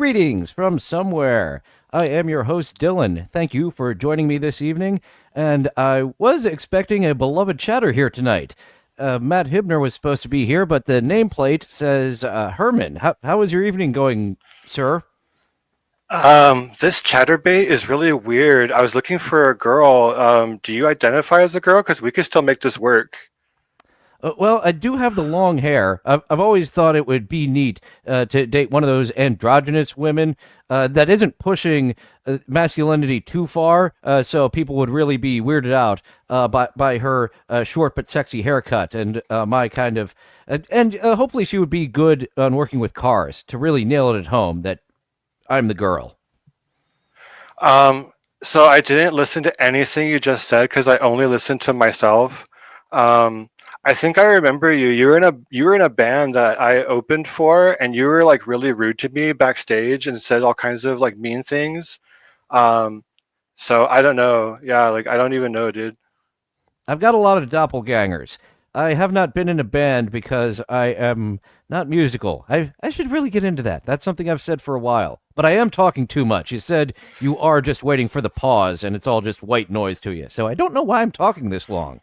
Greetings from somewhere. I am your host, Dylan. Thank you for joining me this evening. And I was expecting a beloved chatter here tonight. Matt Hibner was supposed to be here, but the nameplate says Herman. How is your evening going, sir? This chatterbait is really weird. I was looking for a girl. Do you identify as a girl? Because we could still make this work. Well, I do have the long hair. I've always thought it would be neat to date one of those androgynous women that isn't pushing masculinity too far, so people would really be weirded out by her short but sexy haircut and my kind of. And hopefully she would be good on working with cars to really nail it at home that I'm the girl. So I didn't listen to anything you just said because I only listened to myself. I think I remember you. You were in a band that I opened for, and you were like really rude to me backstage and said all kinds of like mean things. Um, so I don't know. Yeah, like I don't even know, dude. I've got a lot of doppelgangers. I have not been in a band because I am not musical. I should really get into that. That's something I've said for a while. But I am talking too much. You said you are just waiting for the pause and it's all just white noise to you. So I don't know why I'm talking this long.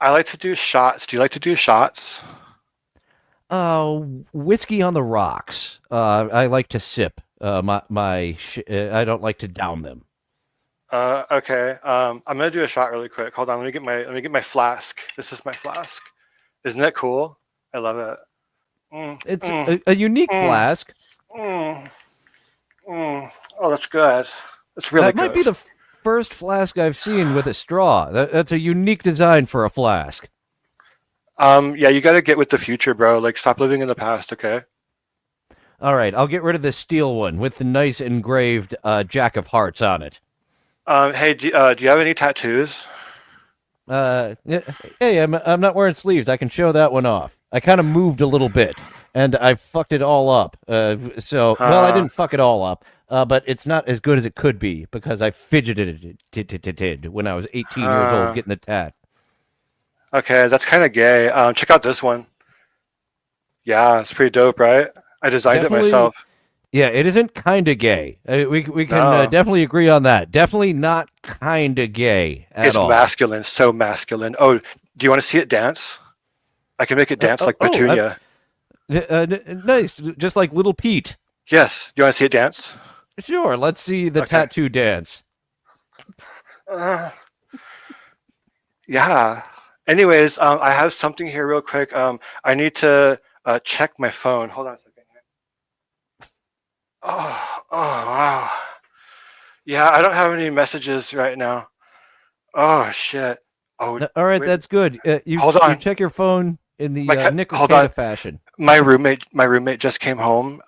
I like to do shots. Do you like to do shots? Uh, Whiskey on the rocks. I like to sip. I don't like to down them. Okay. I'm gonna do a shot really quick. Hold on. Let me get my flask. This is my flask. Isn't that cool? I love it. Mm, It's mm, a unique mm, flask. mm, mm. Oh, that's good. That's really That might be good. the first flask I've seen with a straw. That's a unique design for a flask. Yeah, you got to get with the future, bro. Like, stop living in the past, okay? All right, I'll get rid of the steel one with the nice engraved Jack of Hearts on it. Hey, do you have any tattoos? Hey, I'm not wearing sleeves. I can show that one off. I kind of moved a little bit, and I fucked it all up. Well, I Uh, didn't fuck it all up, but it's not as good as it could be because I fidgeted it when I was 18 years old uh, getting the tat. okay, that's kind of gay. Check out this one. Yeah, it's pretty dope, right? I designed it Definitely, myself. yeah, it isn't kind of gay. We can No, definitely agree on that. Definitely not kind of gay at it's all. masculine, so masculine. Oh, do you want to see it dance? I can make it dance like Oh, Petunia. nice, just like little Pete. Yes, do you want to see it dance? Sure, let's see the Okay. tattoo dance. Uh, yeah. Anyways, I have something here real quick. I need to check my phone. Hold on a second. Oh, wow. Yeah, I don't have any messages right now. Oh, shit. Oh, All right, wait. that's good. Hold You on. check your phone in the Nick Hold on. Lucada fashion. My roommate just came home.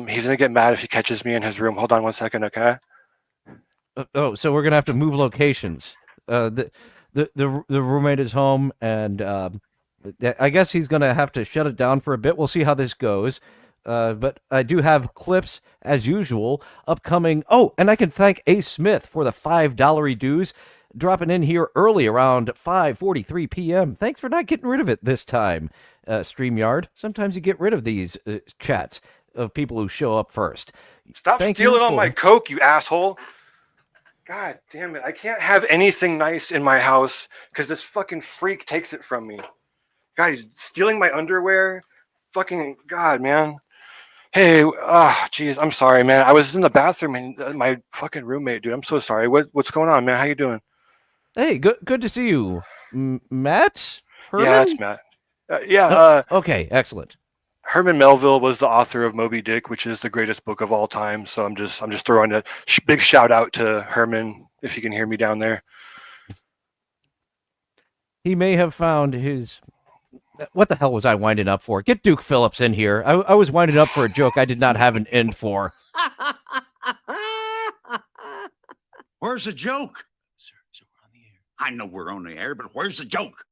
He's gonna get mad if he catches me in his room. Hold on one second, okay? Oh, so we're gonna have to move locations. The roommate is home, and I guess he's gonna have to shut it down for a bit. We'll see how this goes. But I do have clips as usual upcoming. Oh, and I can thank Ace Smith for the $5 dues dropping in here early around 5:43 p.m. Thanks for not getting rid of it this time, Streamyard. Sometimes you get rid of these chats of people who show up first. Stop Thank you stealing all my for. coke, you asshole! God damn it! I can't have anything nice in my house because this fucking freak takes it from me. God, he's stealing my underwear. Fucking God, man. Hey, jeez, I'm sorry, man. I was in the bathroom and my fucking roommate, dude. I'm so sorry. What's going on, man? How you doing? Hey, good to see you, Matt Yeah, it's Herman. Matt. Yeah, Okay, excellent. Herman Melville was the author of Moby Dick, which is the greatest book of all time. So I'm just throwing a big shout out to Herman if you can hear me down there. He may have found his. What the hell was I winding up for? Get Duke Phillips in here. I was winding up for a joke I did not have an end for. Where's the joke? Sir, we're on the air. I know we're on the air, but where's the joke?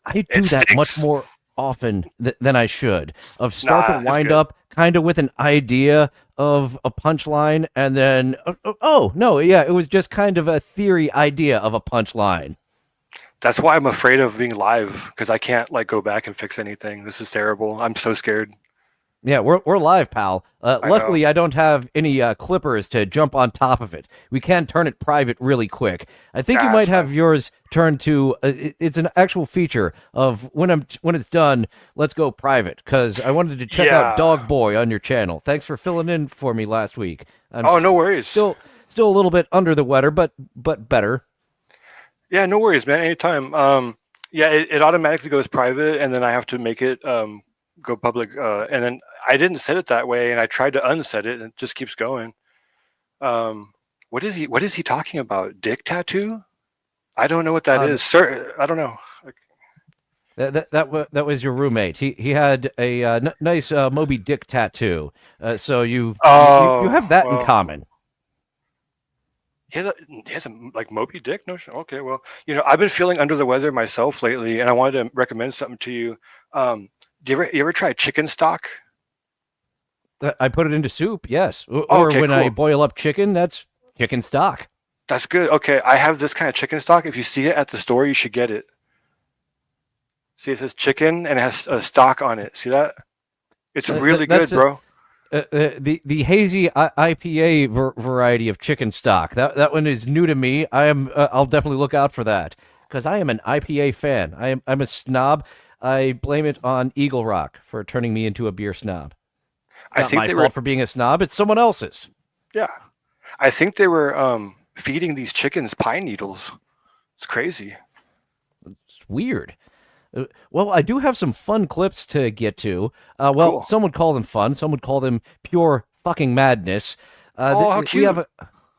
I It do that much stinks. more often than I should. Of start the Nah, it's wind good. up kind of with an idea of a punchline, and then oh no, yeah, it was just kind of a theory idea of a punchline. That's why I'm afraid of being live because I can't like go back and fix anything. This is terrible. I'm so scared. Yeah, we're live, pal. I Luckily, I don't have any clippers to jump on top of it. We can turn it private really quick. I think you Ah, might that's have yours turned to. It's an actual feature of when it's done. Let's go private because I wanted to check out Yeah. Dog Boy on your channel. Thanks for filling in for me last week. I'm Oh, no worries. Still a little bit under the weather, but better. Yeah, no worries, man. Anytime. Yeah, it automatically goes private, and then I have to make it go public. And then I didn't set it that way, and I tried to unset it, and it just keeps going. What is he talking about? Dick tattoo? I don't know what that is, sir. I don't know. That was your roommate. He had a nice Moby Dick tattoo. So you have that in well, common. He has a like Moby Dick. No, okay. Well, I've been feeling under the weather myself lately, and I wanted to recommend something to you. Do you ever try chicken stock? I put it into soup, yes. Or Okay, when I cool. boil up chicken, that's chicken stock. That's good. Okay, I have this kind of chicken stock. If you see it at the store, you should get it. See, it says chicken and it has a stock on it. See that? It's really good, that's bro. The hazy IPA variety of chicken stock. That one is new to me. I'll definitely look out for that because I am an IPA fan. I'm a snob. I blame it on Eagle Rock for turning me into a beer snob. It's I not think my they fault were. for being a snob. It's someone else's. Yeah, I think they were feeding these chickens pine needles. It's crazy. It's weird. Well, I do have some fun clips to get to. Cool. Some would call them fun. Some would call them pure fucking madness. Oh, how We cute. have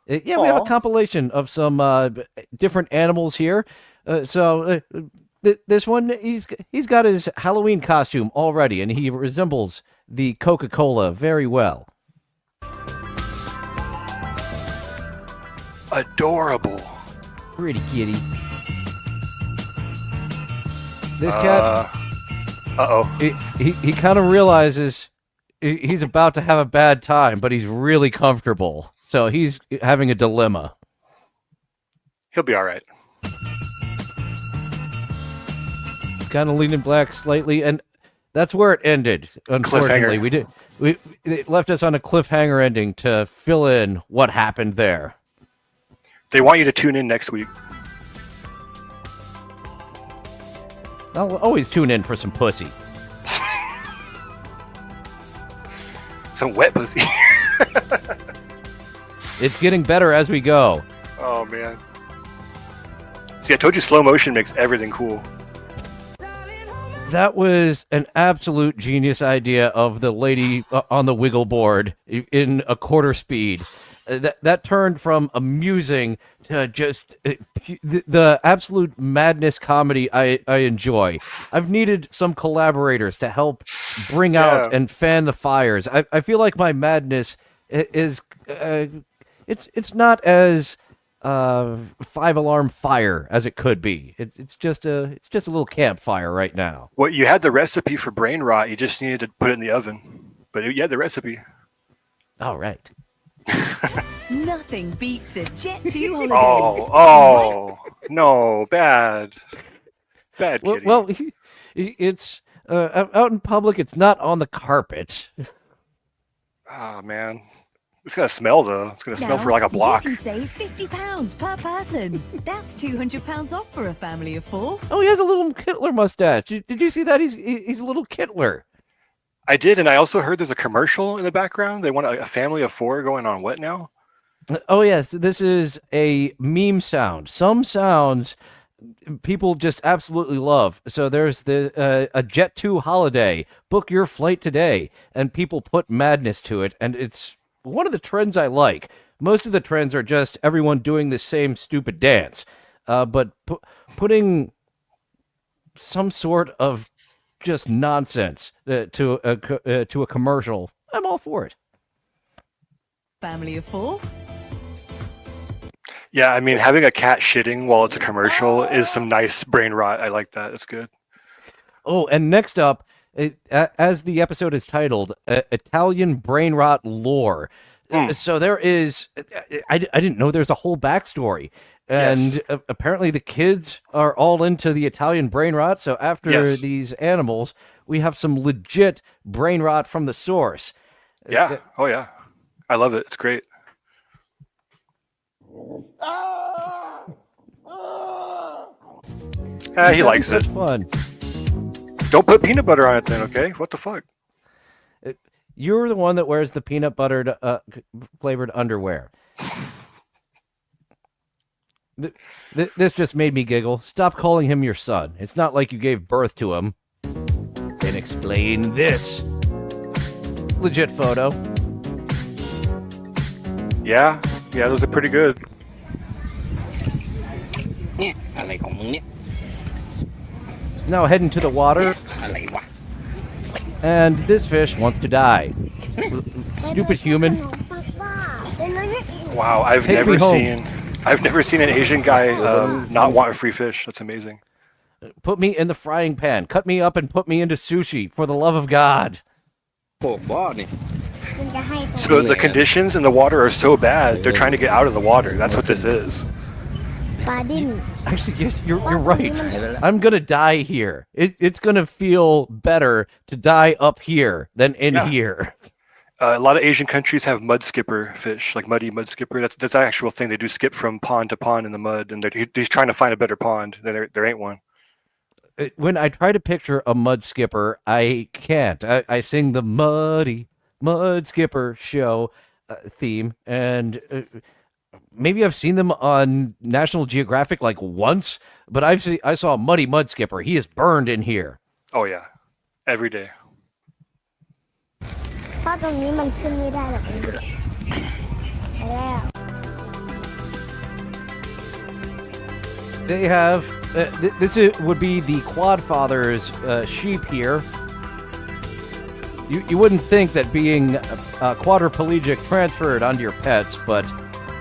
we have a Aw. compilation of some different animals here. This one, he's got his Halloween costume already, and he resembles the Coca-Cola very well. Adorable. Pretty kitty. This cat. Uh-oh. He kind of realizes he's about to have a bad time, but he's really comfortable. So he's having a dilemma. He'll be all right. Kind of leaning back slightly, and that's where it ended. Unfortunately, Cliffhanger. it left us on a cliffhanger ending to fill in what happened there. They want you to tune in next week. I'll always tune in for some pussy. Some wet pussy. It's getting better as we go. Oh, man. See, I told you slow motion makes everything cool. That was an absolute genius idea of the lady on the wiggle board in a quarter speed. That turned from amusing to just the absolute madness comedy I enjoy. I've needed some collaborators to help bring out Yeah. and fan the fires. I feel like my madness is it's not as 5-alarm fire as it could be. It's just a little campfire right now. Well, you had the recipe for brain rot. You just needed to put it in the oven. But you had the recipe. All right. Nothing beats a Jet 2 holiday. Oh, no, bad. Bad kitty. Well, it's out in public. It's not on the carpet. Oh, man. It's going to smell, though. It's going to smell Now, for like a block. You can save £50 per person. That's £200 off for a family of 4. Oh, he has a little Kittler mustache. Did you see that? He's a little Kittler. I did, and I also heard there's a commercial in the background. They want a family of 4 going on what now? Oh yes, this is a meme sound. Some sounds people just absolutely love. So there's a Jet 2 holiday. Book your flight today, and people put madness to it, and it's one of the trends I like. Most of the trends are just everyone doing the same stupid dance, but putting some sort of just nonsense to a commercial, I'm all for it. Family of 4. Yeah, I mean, having a cat shitting while it's a commercial is some nice brain rot. I like that. It's good. Oh, and next up, as the episode is titled, Italian brain rot lore. So there is, I didn't know there's a whole backstory. And apparently the kids are all into the Italian brain rot. So after Yes. these animals, we have some legit brain rot from the source. Yeah. Oh yeah. I love it. It's great. He likes Such it. fun. Don't put peanut butter on it then, okay? What the fuck? You're the one that wears the peanut buttered flavored underwear. This just made me giggle. Stop calling him your son. It's not like you gave birth to him. Then explain this. Legit photo. Yeah. Yeah, those are pretty good. เนี่ยอะไรของมึงเนี่ย Now heading to the water, อะไรวะ and this fish wants to die. Stupid human. Wow, Take me home. I've never seen an Asian guy not want free fish. That's amazing. Put me in the frying pan. Cut me up and put me into sushi, for the love of God. โปกบ่อนี่ So the conditions in the water are so bad. They're trying to get out of the water. That's what this is. ปลาดิ้น Actually, yes, you're right. I'm gonna die here. It's gonna feel better to die up here than in Yeah. here. A lot of Asian countries have mud skipper fish, like muddy mud skipper. That's an actual thing. They do skip from pond to pond in the mud, and he's trying to find a better pond. There ain't one. When I try to picture a mud skipper, I can't. I sing the mud skipper show theme, and maybe I've seen them on National Geographic like once, but I saw a muddy mud skipper. He is burned in here. Oh yeah, every day. เพราะตรงนี้มันขึ้นไม่ได้หรอกไปแล้ว They have would be the Quadfather's sheep here. You wouldn't think that being quadriplegic transferred onto your pets, but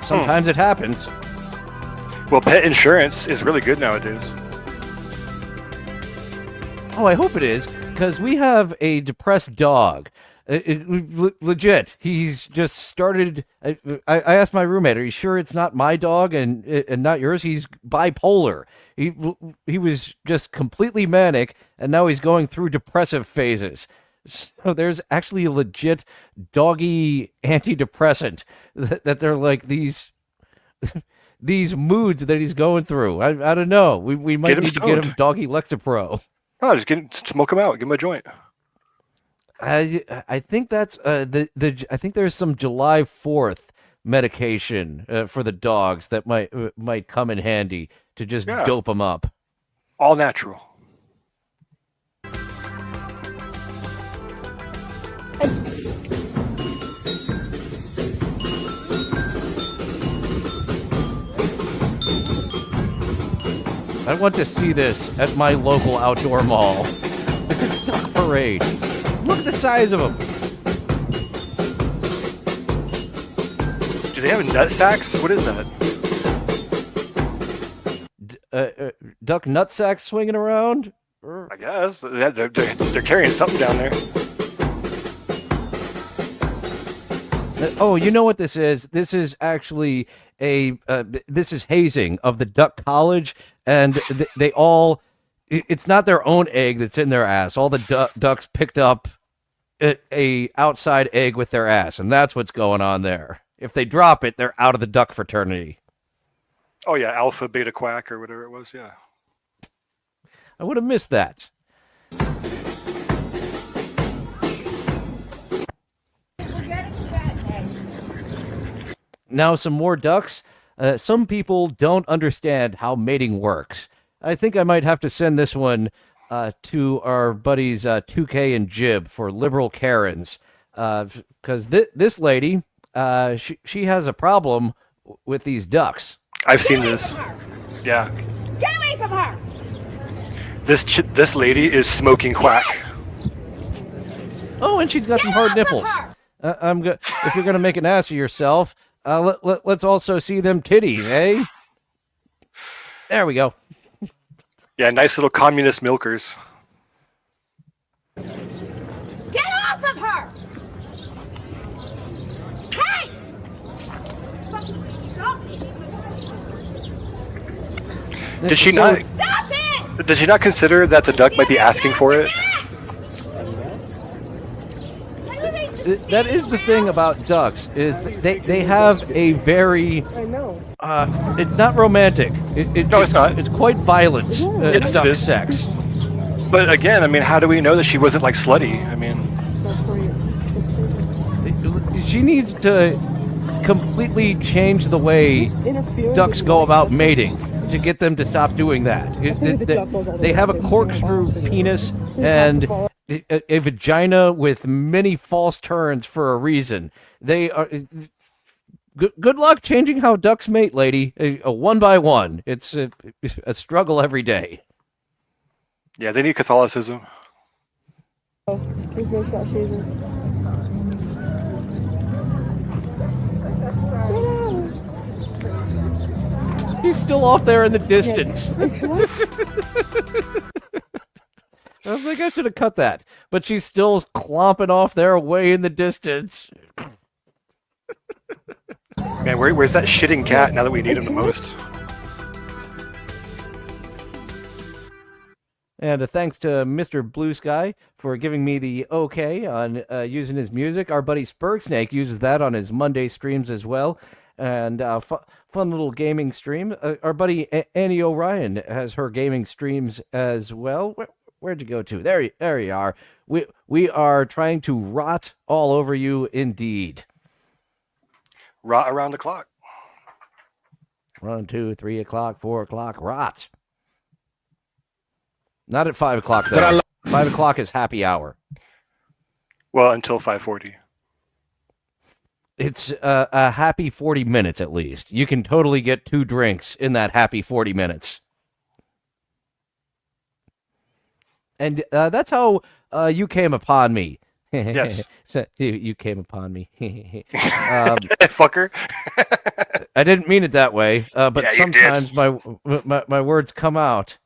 sometimes it happens. Well, pet insurance is really good nowadays. Oh, I hope it is, because we have a depressed dog. Legit, he's just started. I asked my roommate, "Are you sure it's not my dog and not yours?" He's bipolar. He was just completely manic, and now he's going through depressive phases. So there's actually a legit doggy antidepressant that they're like these moods that he's going through. I don't know. We might Get him need to get him stoned. doggy Lexapro. Oh, just smoke him out. Give him a joint. I think that's I think there's some July 4th medication for the dogs that might come in handy to just Yeah. dope them up. All natural. I want to see this at my local outdoor mall. It's a duck parade. Look at the size of them. Do they have nut sacks? What is that? Duck nutsacks swinging around. I guess they're carrying something down there. Oh, you know what this is? This is actually this is hazing of the duck college, and they all. It's not their own egg that's in their ass. All the ducks picked up a outside egg with their ass, and that's what's going on there. If they drop it, they're out of the duck fraternity. Oh yeah, alpha, beta, quack, or whatever it was. Yeah. I would have missed that. Now some more ducks. Some people don't understand how mating works. I think I might have to send this one to our buddies 2K and Jib for liberal Karens, because this lady, she has a problem with these ducks. I've seen this. Yeah. Get away from her! This lady is smoking quack. Oh, and she's got some hard nipples. If you're gonna make an ass of yourself, let's also see them titties, eh? There we go. Yeah, nice little communist milkers. Get off of her! Hey! Did she not? Stop it! Did she not consider that the duck might be asking for it? That is the thing about ducks is they have a very it's not romantic. No, it's not. It's quite violent. Yes, duck it is. sex. But again, I mean, how do we know that she wasn't like slutty? I mean, She needs to completely change the way ducks go about mating to get them to stop doing that. They have a corkscrew penis and a vagina with many false turns for a reason. They are. Good luck changing how ducks mate, lady. One by one. It's a struggle every day. yeah, they need Catholicism. He's gonna start shaving. He's still off there in the distance. I was like, I should have cut that. But she's still clomping off there way in the distance. Man, where's that shitting cat now that we need him the most? And thanks to Mr. Blue Sky for giving me the okay on using his music. Our buddy Spurgsnake uses that on his Monday streams as well. And fun little gaming stream. Our buddy Annie O'Ryan has her gaming streams as well. Where'd you go to? There you are. We are trying to rot all over you indeed. Rot around the clock. 1, 2, 3 o'clock, 4 o'clock, rot. Not at 5 o'clock though. 5 o'clock is happy hour. Well, until 5:40. It's a happy 40 minutes at least. You can totally get 2 drinks in that happy 40 minutes. And that's how you came upon me. Yes. So, you came upon me. Fucker. I didn't mean it that way, but Yeah, you sometimes my words come out.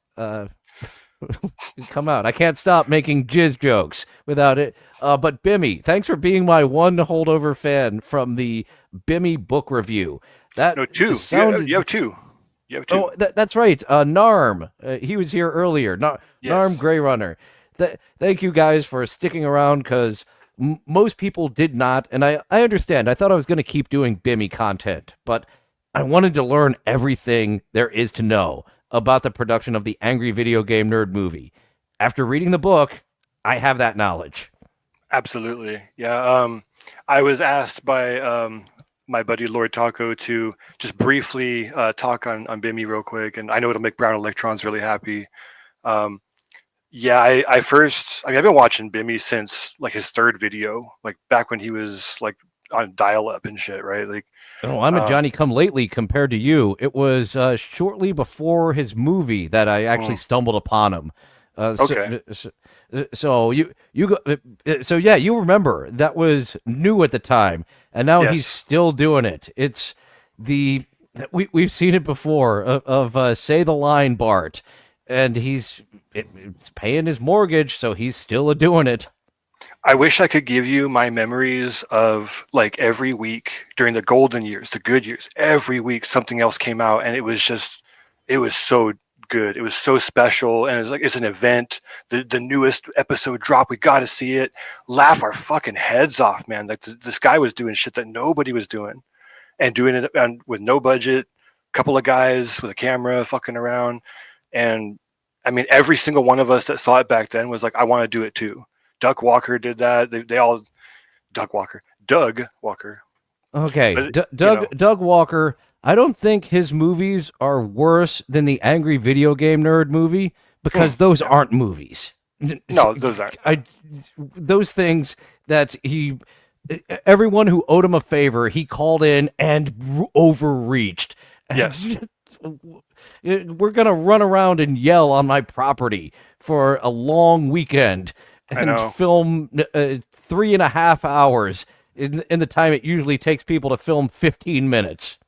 Come out. I can't stop making jizz jokes without it. But Bimmy, thanks for being my one holdover fan from the Bimmy book review. That No, 2. sounded- You have 2. You have 2. Oh, that's right. Narm. He was here earlier. Yes. Narm Grey Runner. Thank you guys for sticking around because most people did not. And I understand. I thought I was going to keep doing Bimmy content, but I wanted to learn everything there is to know about the production of the Angry Video Game Nerd movie. After reading the book, I have that knowledge. Absolutely. Yeah. I was asked by my buddy Lord Taco to just briefly talk on Bimmy real quick, and I know it'll make Brown Electrons really happy. Yeah, I've been watching Bimmy since like his 3rd video, like back when he was like on dial-up and shit, right? Like, Oh, I'm a Johnny Come Lately compared to you. It was shortly before his movie that I actually stumbled upon him. Okay. So you go. So yeah, you remember that was new at the time, and now Yes. he's still doing it. It's we've seen it before of say the line Bart, and it's paying his mortgage, so he's still doing it. I wish I could give you my memories of like every week during the golden years, the good years. Every week something else came out, and it was so good. It was so special, and it's an event. The newest episode drop. We got to see it. Laugh our fucking heads off, man. Like this guy was doing shit that nobody was doing, and doing it with no budget. Couple of guys with a camera fucking around, and I mean every single one of us that saw it back then was like, I want to do it too. Duck Walker did that. They all Doug Walker. Okay, But, Doug Walker. I don't think his movies are worse than the Angry Video Game Nerd movie because those aren't movies. No, those aren't. Those things that everyone who owed him a favor, he called in and overreached. Yes. We're going to run around and yell on my property for a long weekend I and know. film 3.5 hours in the time it usually takes people to film 15 minutes.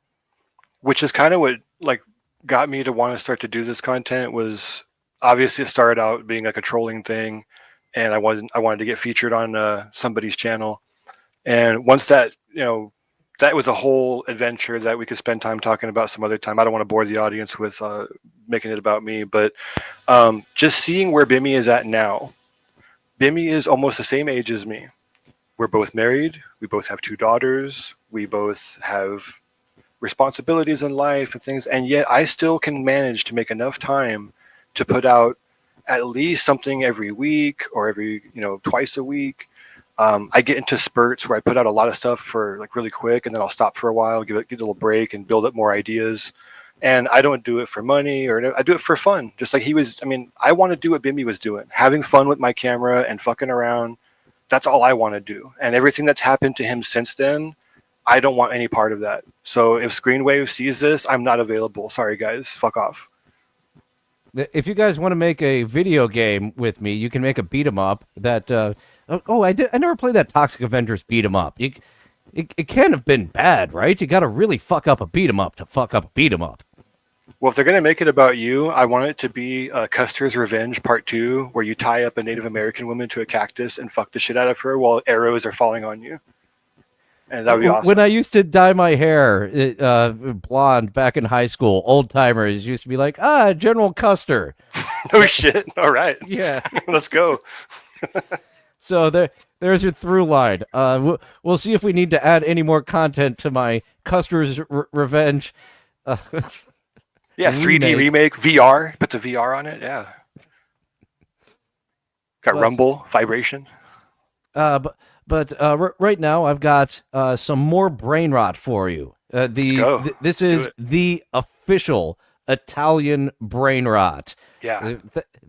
Which is kind of what like got me to want to start to do this content. Was obviously it started out being like a trolling thing, and I wanted to get featured on somebody's channel. And once that that was a whole adventure that we could spend time talking about some other time. I don't want to bore the audience with making it about me, but just seeing where Bimmy is at now. Bimmy is almost the same age as me. We're both married. We both have 2 daughters. We both have responsibilities in life and things, and yet I still can manage to make enough time to put out at least something every week or every twice a week. I get into spurts where I put out a lot of stuff for like really quick, and then I'll stop for a while, get a little break, and build up more ideas. And I don't do it for money, or I do it for fun. Just like he was. I mean, I want to do what Bimmy was doing, having fun with my camera and fucking around. That's all I want to do. And everything that's happened to him since then, I don't want any part of that. So if Screenwave sees this, I'm not available. Sorry, guys. Fuck off. If you guys want to make a video game with me, you can make a beat 'em up. That I never played that Toxic Avengers beat 'em up. It can't have been bad, right? You got to really fuck up a beat 'em up to fuck up a beat 'em up. Well, if they're going to make it about you, I want it to be Custer's Revenge Part 2, where you tie up a Native American woman to a cactus and fuck the shit out of her while arrows are falling on you. And that would be awesome. When I used to dye my hair blonde back in high school, old timers used to be like, General Custer. No shit. All right. Yeah. Let's go. So there's your through line. We'll see if we need to add any more content to my Custer's Revenge. Yeah, 3D remake, VR. Put the VR on it. Yeah. Got rumble, vibration. But right now I've got some more brain rot for you. This is the official Italian brain rot. Yeah.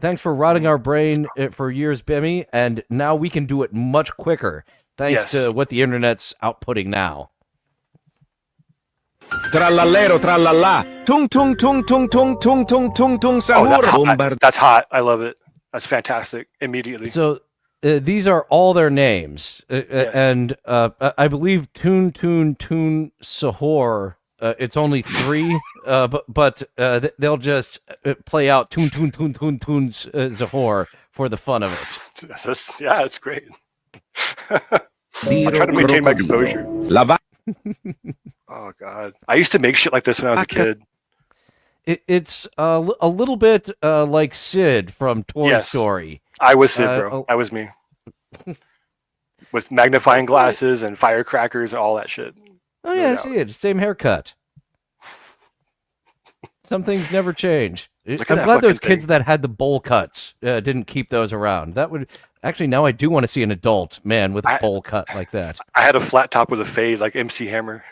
Thanks for rotting our brain for years, Bimmy, and now we can do it much quicker thanks to what the internet's outputting now. Trallallero trallallà. Tung tung tung tung tung tung tung tung tung sahur. That's hot. I love it. That's fantastic. Immediately. So these are all their names, and I believe Toon Sahor. It's only 3, but they'll just play out Toon Sahor for the fun of it. Yeah, it's great. I'm trying to maintain my composure. Oh God, I used to make shit like this when I was a kid. It's a little bit like Sid from Toy Story. I was Sid, bro. I was me. With magnifying glasses and firecrackers and all that shit. Oh yeah, I see it. Same haircut. Some things never change. I'm glad those kids that had the bowl cuts didn't keep those around. That would actually, now I do want to see an adult man with a bowl cut like that. I had a flat top with a fade like MC Hammer.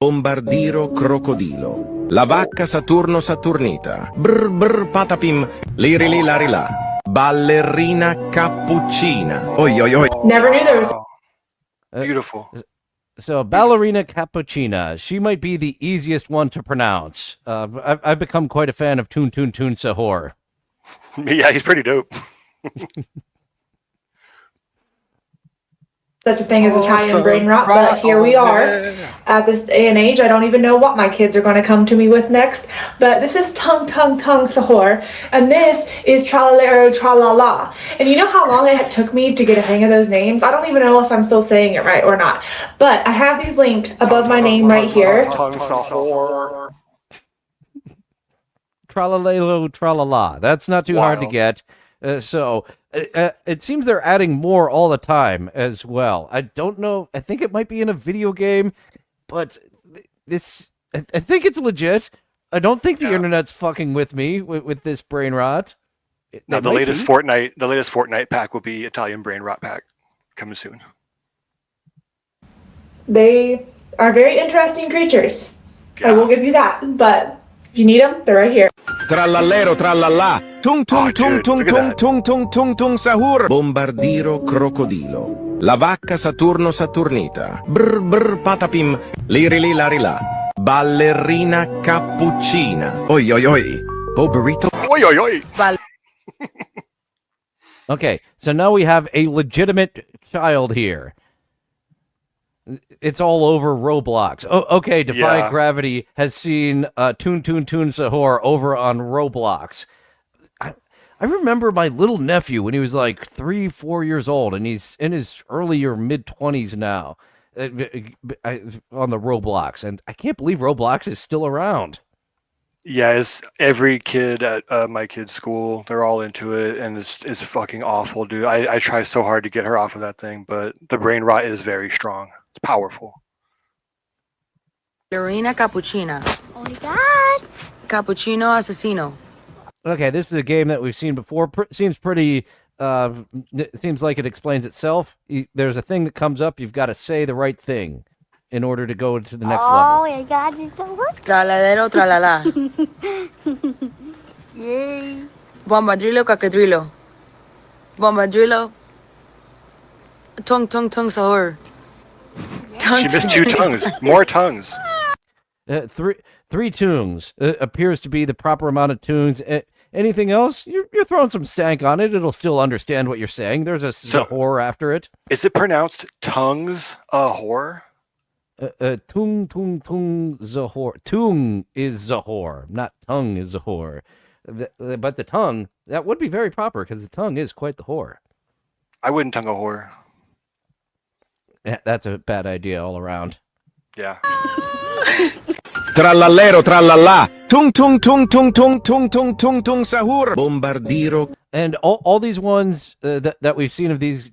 Bombardiro crocodilo. La vacca Saturno Saturnita. Brr brr patapim. Liri li lari la. Ballerina cappuccina. Oi oi oi. Never knew there was. Beautiful. So Ballerina Cappuccina, she might be the easiest one to pronounce. I've become quite a fan of Toon Sahor. Yeah, he's pretty dope. Such a thing as Italian brain rot, but here we are at this day and age. I don't even know what my kids are going to come to me with next, but this is Tung Sahor, and this is Trallallero Trallalla. And you know how long it took me to get a hang of those names? I don't even know if I'm still saying it right or not, but I have these linked above my name right here. Tung Sahor. Trallalelo Trallala. That's not too hard to get. So it seems they're adding more all the time as well. I don't know. I think it might be in a video game, but I think it's legit. I don't think the internet's fucking with me with this brain rot. Now the latest Fortnite pack will be Italian brain rot pack coming soon. They are very interesting creatures. Yeah. I will give you that, but if you need them, they're right here. Trallallero trallallà. Tung tung tung tung tung tung tung tung tung sahur. Bombardiro crocodilo. La vacca Saturno Saturnita. Brr brr patapim. Liri li lari la. Ballerina cappuccina. Oi oi oi. Oh burrito. Oi oi oi. Okay, so now we have a legitimate child here. It's all over Roblox. Oh, okay, Defy Gravity has seen Toon Sahor over on Roblox. I remember my little nephew when he was like 3, 4 years old, and he's in his early or mid 20s now on the Roblox, and I can't believe Roblox is still around. Yeah, it's every kid at my kid's school. They're all into it, and it's fucking awful, dude. I try so hard to get her off of that thing, but the brain rot is very strong. It's powerful. Lorena Cappuccina. Oh my god. Cappuccino Asesino. Okay, this is a game that we've seen before. Seems pretty. It seems like it explains itself. There's a thing that comes up. You've got to say the right thing in order to go to the next level. Oh my god, it's so good. Traladero tralala. Yay. Bombadrillo cacadrillo. Bombadrillo. Tongue sahur. She missed 2 tongues. More tongues. Three tunes appears to be the proper amount of tunes. Anything else? You're throwing some stank on it. It'll still understand what you're saying. There's a Zahor after it. Is it pronounced tongues a whore? Tung Zahor. Tung is Zahor, not tongue is Zahor. But the tongue, that would be very proper because the tongue is quite the whore. I wouldn't tongue a whore. Yeah, that's a bad idea all around. Yeah. Trallallero trallallà. Tung tung tung tung tung tung tung tung tung sahur. Bombardiro. And all these ones that we've seen of these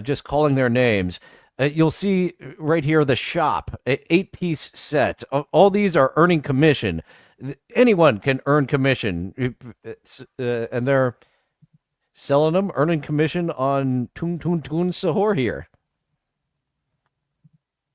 just calling their names, you'll see right here the shop, 8-piece set. All these are earning commission. Anyone can earn commission. And they're selling them, earning commission on Tung Tung Tun Sahur here.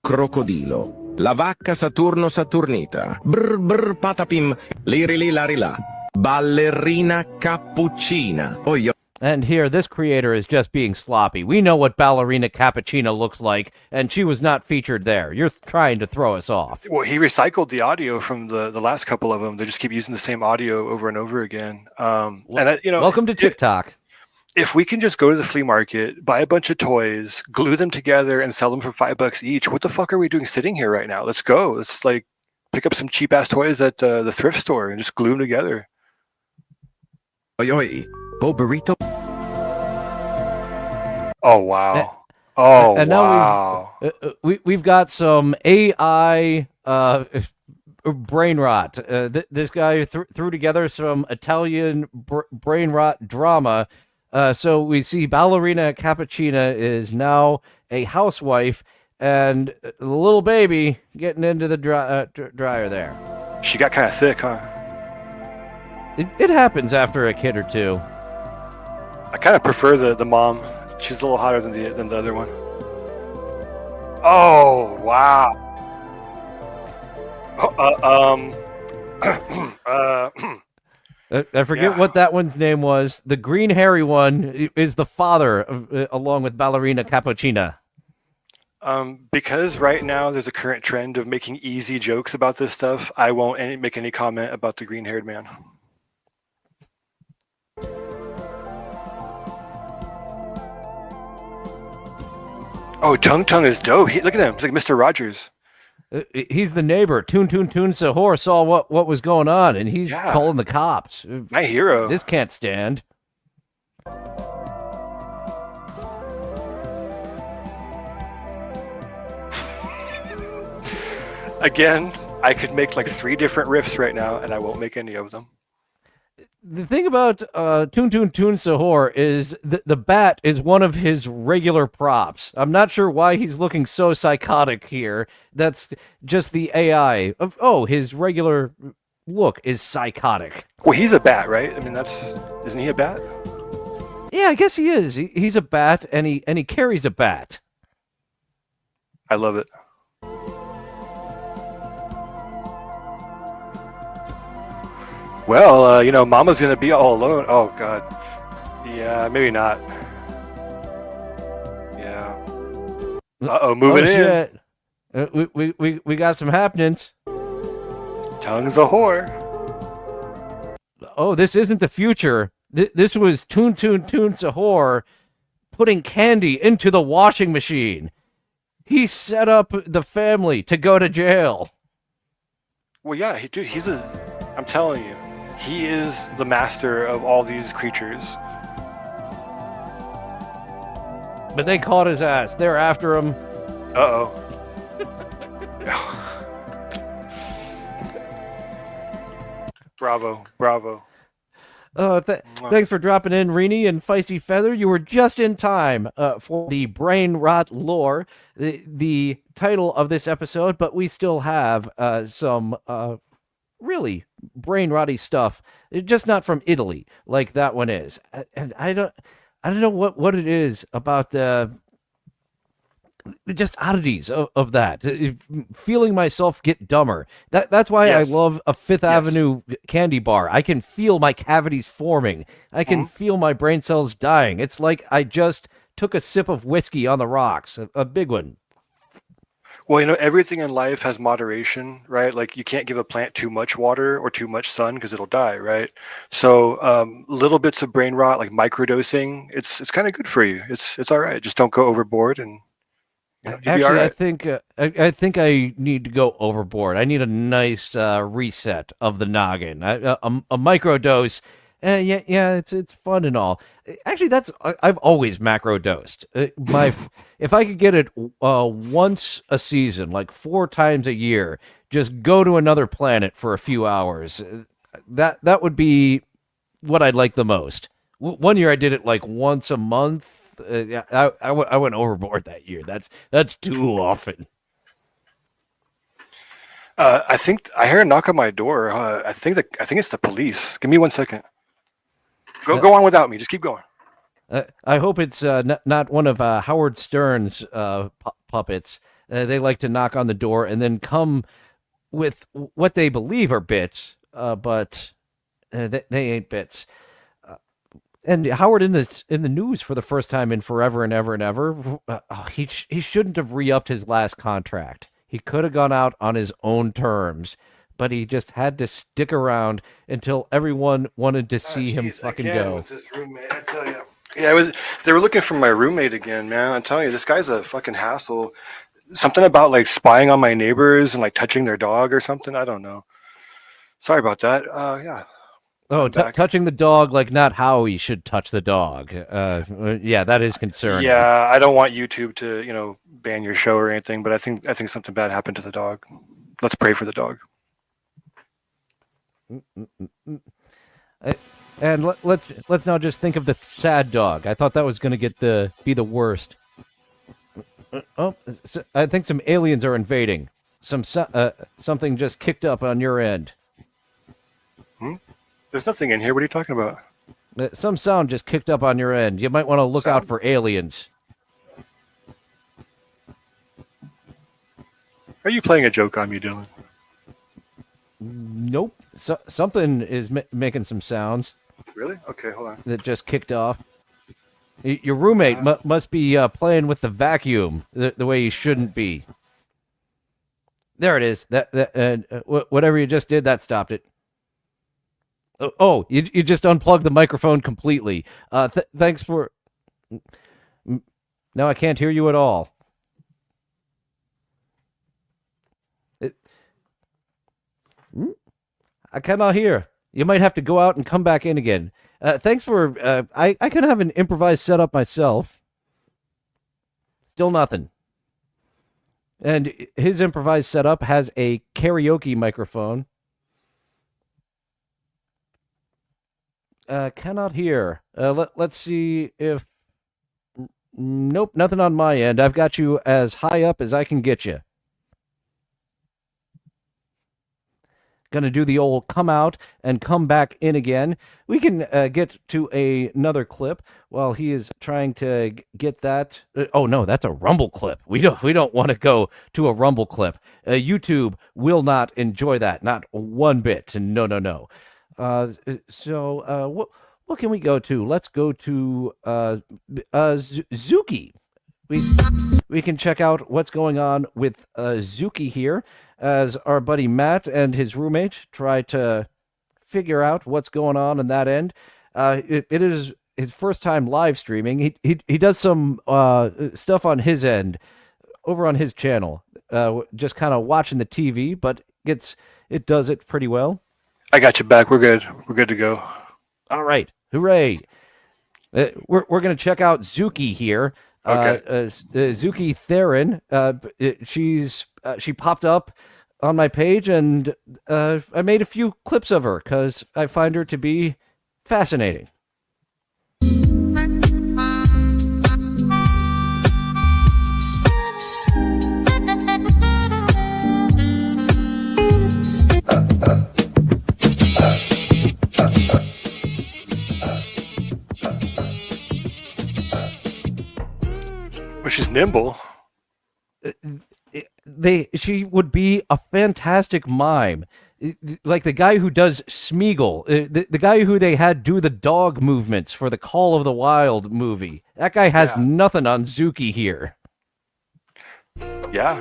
Crocodilo. La vacca Saturno Saturnita. Brr brr patapim. Lirili larila. Ballerina Cappuccina. Oh, yo. And here, this creator is just being sloppy. We know what Ballerina Cappuccina looks like, and she was not featured there. You're trying to throw us off. Well, he recycled the audio from the last couple of them. They just keep using the same audio over and over again. Welcome to TikTok. If we can just go to the flea market, buy a bunch of toys, glue them together, and sell them for $5 each, what the fuck are we doing sitting here right now? Let's go. Let's like pick up some cheap ass toys at the thrift store and just glue them together. Oi oi. Bo burrito. Oh wow. Oh and now wow. we've got some AI brain rot. This guy threw together some Italian brain rot drama. So we see Ballerina Cappuccina is now a housewife, and the little baby getting into the dryer there. She got kind of thick, huh? It happens after a kid or two. I kind of prefer the mom. She's a little hotter than the other one. Oh wow. I forget what that one's name was. The green hairy one is the father, along with Ballerina Cappuccina. Because right now there's a current trend of making easy jokes about this stuff, I won't make any comment about the green-haired man. Oh, Tung Tung is dope. Look at him. He's like Mr. Rogers. He's the neighbor. Tun Sahor saw what was going on, and he's calling the cops. My hero. This can't stand. Again, I could make like 3 different riffs right now, and I won't make any of them. The thing about Tun Sahor is the bat is one of his regular props. I'm not sure why he's looking so psychotic here. That's just the AI. His regular look is psychotic. Well, he's a bat, right? I mean, isn't he a bat? Yeah, I guess he is. He's a bat, and he carries a bat. I love it. Well, Mama's gonna be all alone. Oh God. Yeah, maybe not. Yeah. Moving in. Shit. We got some happenings. Tongue's a whore. Oh, this isn't the future. This was Tun Sahor putting candy into the washing machine. He set up the family to go to jail. Well, yeah, dude, I'm telling you, He is the master of all these creatures. But they caught his ass. They're after him. Uh-oh. Bravo, bravo. Thanks for dropping in, Rini and Feisty Feather. You were just in time for the brain rot lore, the title of this episode, but we still have some really brain rotty stuff, just not from Italy like that one is. And I don't know what it is about the just oddities of that. Feeling myself get dumber. That's why Yes. I love a Fifth Yes. Avenue candy bar. I can feel my cavities forming. I can feel my brain cells dying. It's like I just took a sip of whiskey on the rocks, a big one. Well, you know, everything in life has moderation, right? Like you can't give a plant too much water or too much sun because it'll die, right? So little bits of brain rot, like microdosing, it's kind of good for you. It's all right. Just don't go overboard, and you'll be all Actually, right. I think I need to go overboard. I need a nice reset of the noggin. A microdose. Yeah, it's fun and all. Actually, I've always macro dosed. If I could get it once a season, like 4 times a year, just go to another planet for a few hours. That would be what I'd like the most. One year I did it like once a month. Yeah, I went overboard that year. That's too often. I think I hear a knock on my door. I think it's the police. Give me 1 second. Go on without me. Just keep going. I hope it's not one of Howard Stern's puppets. They like to knock on the door and then come with what they believe are bits, but they ain't bits. And Howard in the news for the first time in forever and ever and ever. He shouldn't have re-upped his last contract. He could have gone out on his own terms, but he just had to stick around until everyone wanted to see him fucking go. With this roommate, I tell you. Yeah, they were looking for my roommate again, man. I'm telling you, this guy's a fucking hassle. Something about like spying on my neighbors and like touching their dog or something. I don't know. Sorry about that. Yeah. Oh, I'm back. touching the dog like not how he should touch the dog. Yeah, that is concerning. Yeah, I don't want YouTube to, ban your show or anything, but I think something bad happened to the dog. Let's pray for the dog. And let's now just think of the sad dog. I thought that was going to be the worst. I think some aliens are invading. Something just kicked up on your end. There's nothing in here. What are you talking about? Some sound just kicked up on your end. You might want to look out for aliens. Are you playing a joke on me, Dylan? Nope. Something is making some sounds Really? Okay, hold on. that just kicked off. Your roommate must be playing with the vacuum the way he shouldn't be. There it is. Whatever you just did, that stopped it. Oh, you just unplugged the microphone completely. Thanks for. Now I can't hear you at all. I cannot hear. You might have to go out and come back in again. Thanks for. I can have an improvised setup myself. Still nothing. And his improvised setup has a karaoke microphone. Cannot hear. Let's see if. Nope, nothing on my end. I've got you as high up as I can get you. Going to do the old come out and come back in again. We can get to another clip while he is trying to get that. Oh no, that's a Rumble clip. We don't want to go to a Rumble clip. YouTube will not enjoy that, not one bit. No. So what can we go to? Let's go to Zuki. We can check out what's going on with Zuki here as our buddy Matt and his roommate try to figure out what's going on that end. It is his first time live streaming. He does some stuff on his end over on his channel, just kind of watching the TV, but it does it pretty well. I got you back. We're good. We're good to go. All right, hooray! We're gonna check out Zuki here. Okay. Zuki Theron. She popped up on my page, and I made a few clips of her because I find her to be fascinating. Well, she's nimble. She would be a fantastic mime, like the guy who does Smeagol, the guy who they had do the dog movements for the Call of the Wild movie. That guy has Yeah. nothing on Zuki here. Yeah.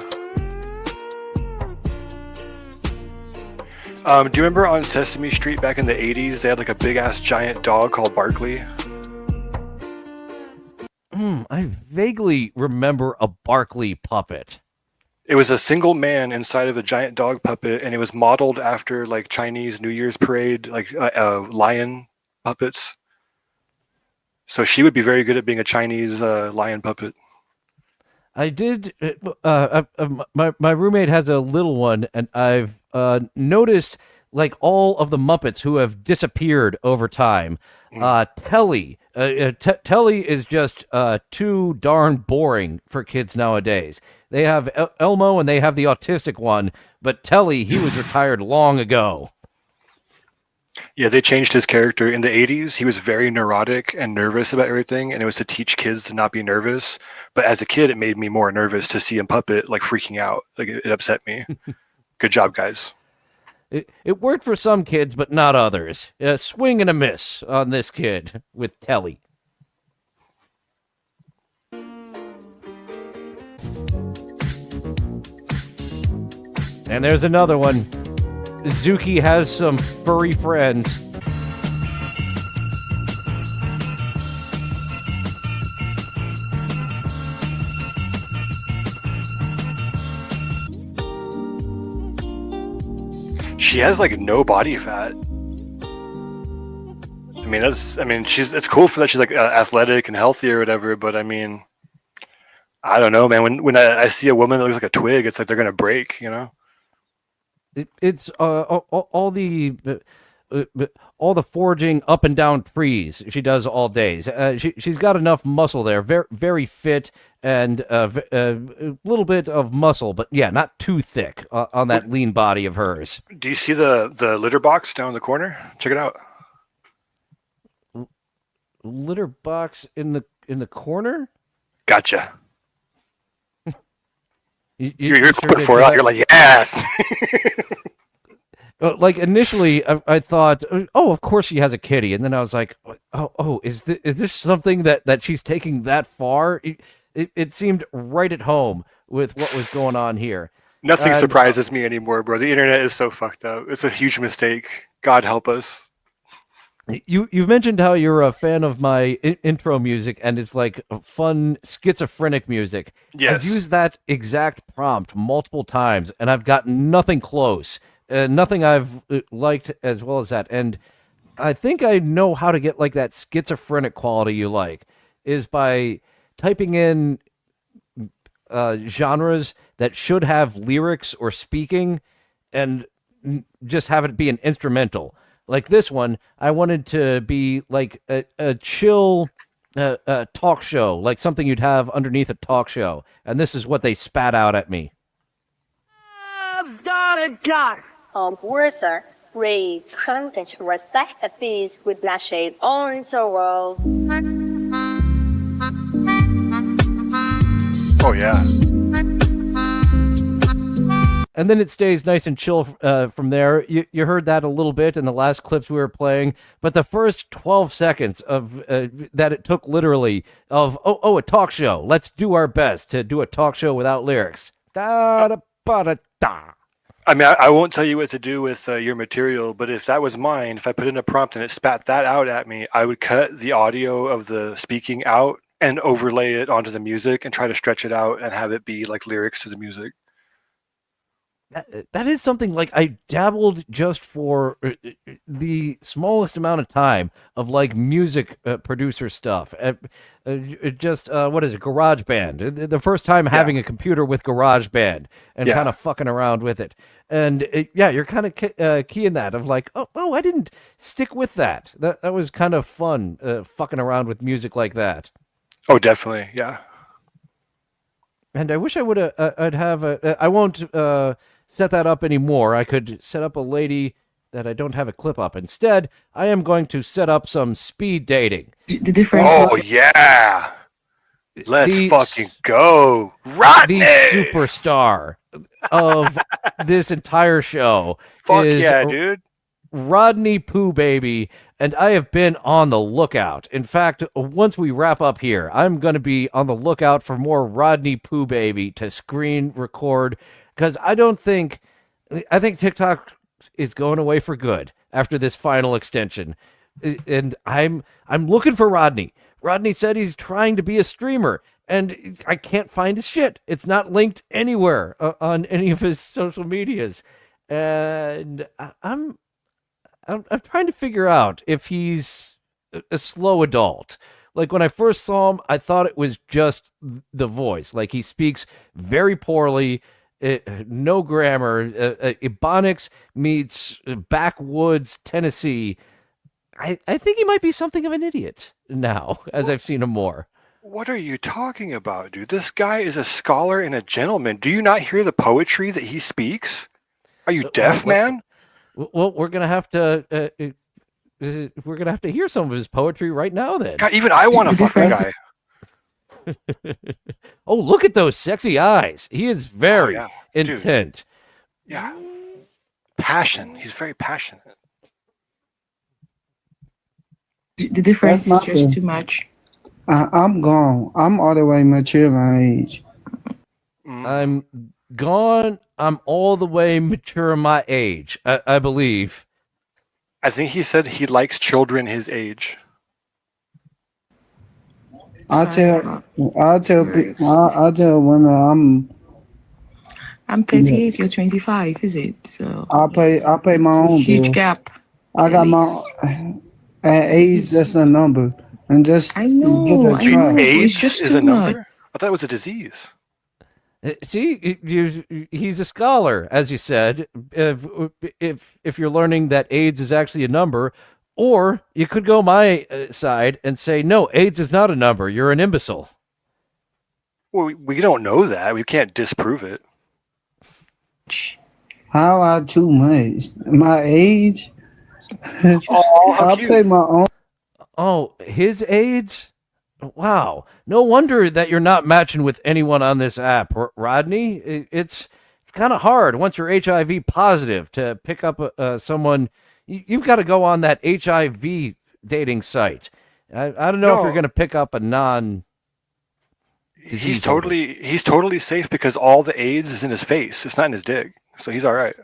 Do you remember on Sesame Street back in the 80s, they had like a big ass giant dog called Barkley? I vaguely remember a Barkley puppet. It was a single man inside of a giant dog puppet, and it was modeled after like Chinese New Year's parade, like lion puppets. So she would be very good at being a Chinese lion puppet. I did. My roommate has a little one, and I've noticed like all of the Muppets who have disappeared over time. Telly, Telly is just too darn boring for kids nowadays. They have Elmo and they have the autistic one, but Telly, he was retired long ago. Yeah, they changed his character in the 80s. He was very neurotic and nervous about everything, and it was to teach kids to not be nervous. But as a kid, it made me more nervous to see him puppet like freaking out. Like it upset me. Good job, guys. It worked for some kids, but not others. A swing and a miss on this kid with Telly. And there's another one. Zuki has some furry friends. She has like no body fat. It's cool for that she's like athletic and healthy or whatever, but I mean, I don't know, man. When I see a woman that looks like a twig, it's like they're gonna break, you know? It's all the foraging up and down trees she does all days. She's got enough muscle there, very very fit, and a little bit of muscle, but yeah, not too thick on that lean body of hers. Do you see the litter box down in the corner? Check it out. Litter box in the corner. Gotcha. You You're sure putting did for it that? out. You're like, yes. Like initially, I thought, oh, of course she has a kitty, and then I was like, oh, is this something that she's taking that far? It seemed right at home with what was going on here. Nothing And, surprises me anymore, bro. The internet is so fucked up. It's a huge mistake. God help us. You've mentioned how you're a fan of my intro music, and it's like fun schizophrenic music. Yes. I've used that exact prompt multiple times, and I've gotten nothing close. Nothing I've liked as well as that. And I think I know how to get like that schizophrenic quality you like is by typing in genres that should have lyrics or speaking, and just have it be an instrumental. Like this one, I wanted to be like a chill talk show, like something you'd have underneath a talk show. And this is what they spat out at me. Worser reads content respect that these with bloodshed on the world. Oh yeah. And then it stays nice and chill from there. You heard that a little bit in the last clips we were playing, but the first 12 seconds of that it took literally of a talk show. Let's do our best to do a talk show without lyrics. Da da ba da da. I mean, I won't tell you what to do with your material, but if that was mine, if I put in a prompt and it spat that out at me, I would cut the audio of the speaking out and overlay it onto the music and try to stretch it out and have it be like lyrics to the music. that is something like I dabbled just for the smallest amount of time of like music producer stuff. Just what is it, GarageBand? The first time having a computer with GarageBand and Yeah. kind of fucking around with it. And yeah, you're kind of keying that of like, oh, I didn't stick with that. That was kind of fun, fucking around with music like that. Oh, definitely. Yeah. And I wish I would have. I'd have a. I won't set that up anymore. I could set up a lady that I don't have a clip up. Instead, I am going to set up some speed dating. The difference. Oh yeah. Let's The- fucking go, Rodney. The superstar of this entire show Fuck is yeah, dude. Rodney Poo Baby, and I have been on the lookout. In fact, once we wrap up here, I'm going to be on the lookout for more Rodney Poo Baby to screen record, because I think TikTok is going away for good after this final extension, and I'm looking for Rodney. Rodney said he's trying to be a streamer, and I can't find his shit. It's not linked anywhere on any of his social medias, and I'm trying to figure out if he's a slow adult. Like when I first saw him, I thought it was just the voice. Like he speaks very poorly, no grammar. Ebonics meets backwoods Tennessee. I think he might be something of an idiot now, as I've seen him more. What are you talking about, dude? This guy is a scholar and a gentleman. Do you not hear the poetry that he speaks? Are you deaf, man? Well, we're gonna have to hear some of his poetry right now. Then. God, even I want to fuck the guy. Oh, look at those sexy eyes. He is very Oh, yeah. Dude. intent. Yeah. Passion. He's very passionate. The difference That's is not just good. too much. I'm gone. I'm all the way mature my age. I'm gone. I'm all the way mature my age, I believe. I think he said he likes children his age. I tell women I'm 38, you're 25, is it? So I pay my own huge bill. gap. I got my at age that's a number, and just I know, give it a I try. know. AIDS just is too a number? much. I thought it was a disease. See, he's a scholar, as you said. If you're learning that AIDS is actually a number, or you could go my side and say, no, AIDS is not a number. You're an imbecile. Well, we don't know that. We can't disprove it. How I too much? My age? Oh, how I cute. pay my own. Oh, his AIDS? Wow. No wonder that you're not matching with anyone on this app, Rodney. It's kind of hard once you're HIV positive to pick up someone. You've got to go on that HIV dating site. I don't know if you're No. going to pick up a non. He's totally safe because all the AIDS is in his face. It's not in his dick. So he's all right.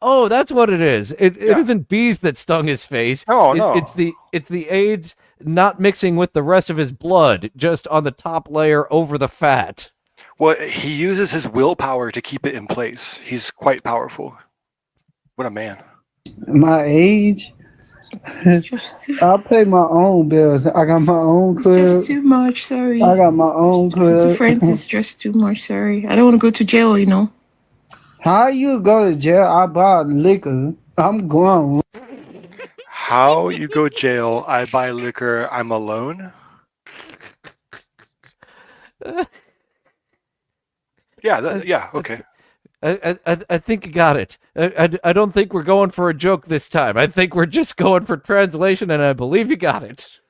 Oh, that's what it is. It Yeah. isn't bees that stung his face. No, It- no. It's the AIDS not mixing with the rest of his blood, just on the top layer over the fat. Well, he uses his willpower to keep it in place. He's quite powerful. What a man. My age? Just too, I pay my own bills. I got my own it's crib. just too much, sorry. I got my own The crib. difference is just too much, sorry. I don't want to go to jail, you know. How you go to jail? I buy liquor. I'm grown. How you go jail, I buy liquor, I'm alone? Yeah, okay. I think you got it. I don't think we're going for a joke this time. I think we're just going for translation, and I believe you got it.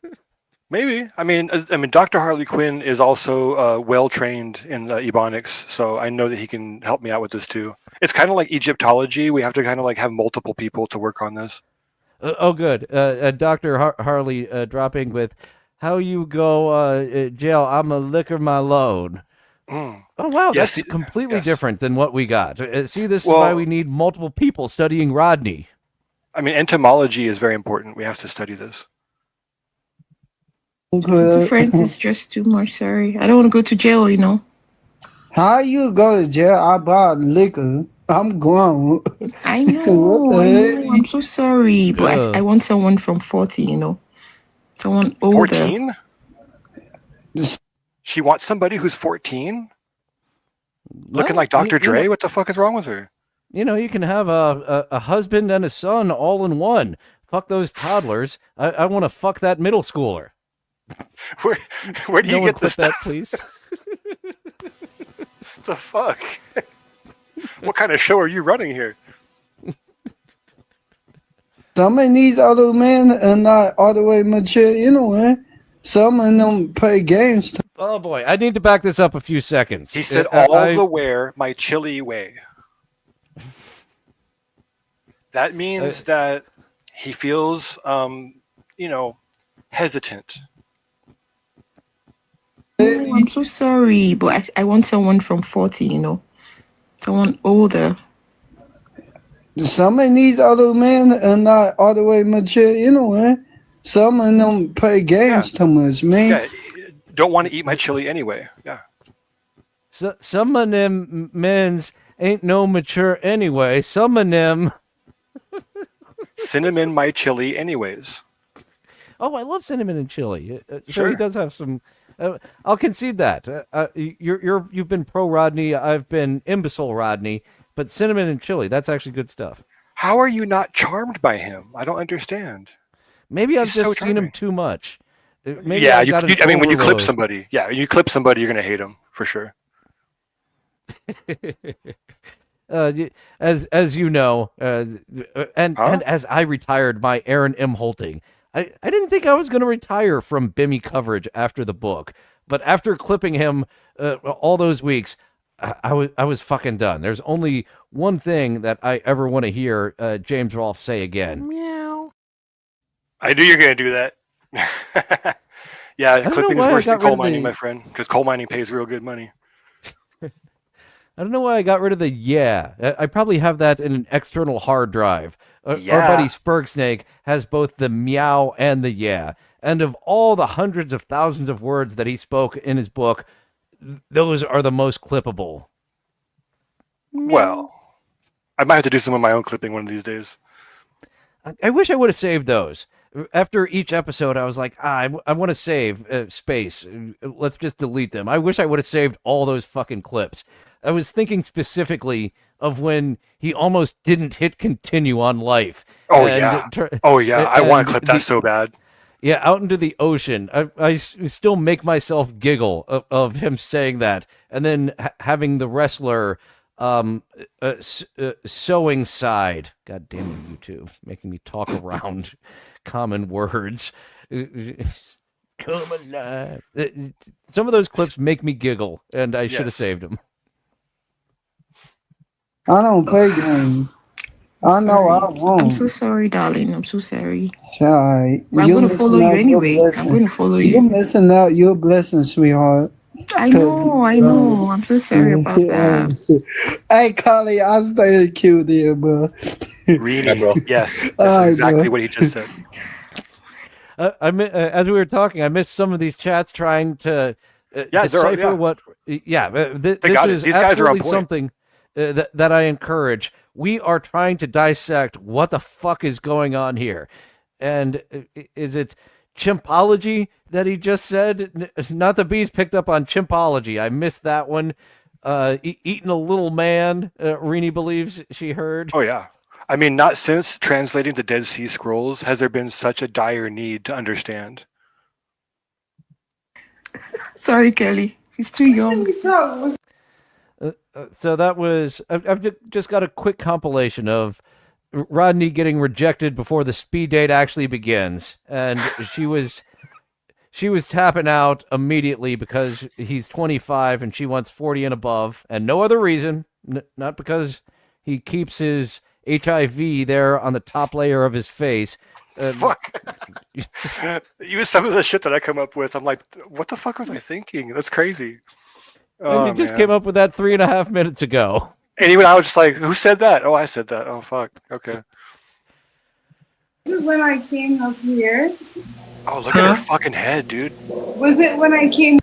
Maybe. I mean, Dr. Harley Quinn is also well trained in Ebonics, so I know that he can help me out with this too. It's kind of like Egyptology. We have to kind of like have multiple people to work on this. Oh, good. Dr. Harley dropping with, how you go jail, I'm a liquor my loan. Mm. Oh, wow. Yes, That's completely yes. different than what we got. See, this is Well- why we need multiple people studying Rodney. I mean, entomology is very important. We have to study this. The difference is just too much, sorry. I don't want to go to jail, you know. How you go to jail? I buy liquor. I'm grown. I know, I know. I'm so sorry, but Ugh. I want someone from 40, you know, someone older. 14? She wants somebody who's 14? Looking like Dr. Dre? What the fuck is wrong with her? You know, you can have a husband and a son all in one. Fuck those toddlers. I want to fuck that middle schooler. Where do you No one get this clip that, stuff? please? The fuck? What kind of show are you running here? Some of these other men are not all the way mature anyway. Some of them play games. Oh boy, I need to back this up a few seconds. He said, I- all the wear my chilly way. That means that he feels, hesitant. Oh, I'm so sorry, but I want someone from 40, you know, someone older. Some of these other men are not all the way mature anyway. Some of them play games too much, man. Yeah, don't want to eat my chili anyway. Yeah. So, some of them men's ain't no mature anyway. Some of them. Cinnamon my chili anyways. Oh, I love cinnamon and chili. So Sure. he does have some. I'll concede that. You've been pro Rodney. I've been imbecile Rodney. But cinnamon and chili, that's actually good stuff. How are you not charmed by him? I don't understand. Maybe I've He's just so seen him charming. too much. Maybe Yeah, I got an when you clip overload. somebody, you're gonna hate him for sure. As you know, and as I retired my Aaron M. Holting, I didn't think I was going to retire from Bimmy coverage after the book, but after clipping him all those weeks, I was fucking done. There's only one thing that I ever want to hear James Rolfe say again. Meow. I knew you're gonna do that. Yeah, don't clipping know is why I worse got than rid coal of mining, the- my friend, because coal mining pays real good money. I don't know why I got rid of the yeah. I probably have that in an external hard drive. Our Yeah. buddy Spurgsnake has both the meow and the yeah. And of all the hundreds of thousands of words that he spoke in his book, those are the most clippable. Well, I might have to do some of my own clipping one of these days. I wish I would have saved those. After each episode, I was like, I want to save space. Let's just delete them. I wish I would have saved all those fucking clips. I was thinking specifically of when he almost didn't hit continue on life. Oh, And yeah. Oh, yeah. I want and to clip that so bad. Yeah, out into the ocean. I still make myself giggle of him saying that, and then having the wrestler sewing side. God damn it, YouTube, making me talk around common words. Come alive. Some of those clips make me giggle, and I should have Yes. saved them. I don't play games. I know I I'm won't. so sorry, darling. I'm so sorry. Sorry. But I'm You're going to follow missing you out your anyway. I'm blessing. going to follow You're you. missing out your blessing, sweetheart. I know. I'm so sorry about that. Hey, Carly, I stay cute there, bro. Reenie. Yes. That's Alright, exactly bro. what he just said. As we were talking, I missed some of these chats trying to Yeah, decipher yeah. what. Yeah, this got it. is These guys are on absolutely point. something that I encourage. We are trying to dissect what the fuck is going on here, and is it chimpology that he just said? Not the bees picked up on chimpology. I missed that one. Eating a little man. Rini believes she heard. Oh, yeah. I mean, not since translating the Dead Sea Scrolls has there been such a dire need to understand. Sorry, Kelly. He's too young. So that was. I've just got a quick compilation of Rodney getting rejected before the speed date actually begins, and she was tapping out immediately because he's 25 and she wants 40 and above, and no other reason, not because he keeps his HIV there on the top layer of his face. Fuck. Even some of the shit that I come up with, I'm like, what the fuck was I thinking? That's crazy. And he just came up with that 3.5 minutes ago. And even I was just like, who said that? Oh, I said that. Oh, fuck. Okay. When I came up here. Oh, look at her fucking head, dude. Was it when I came?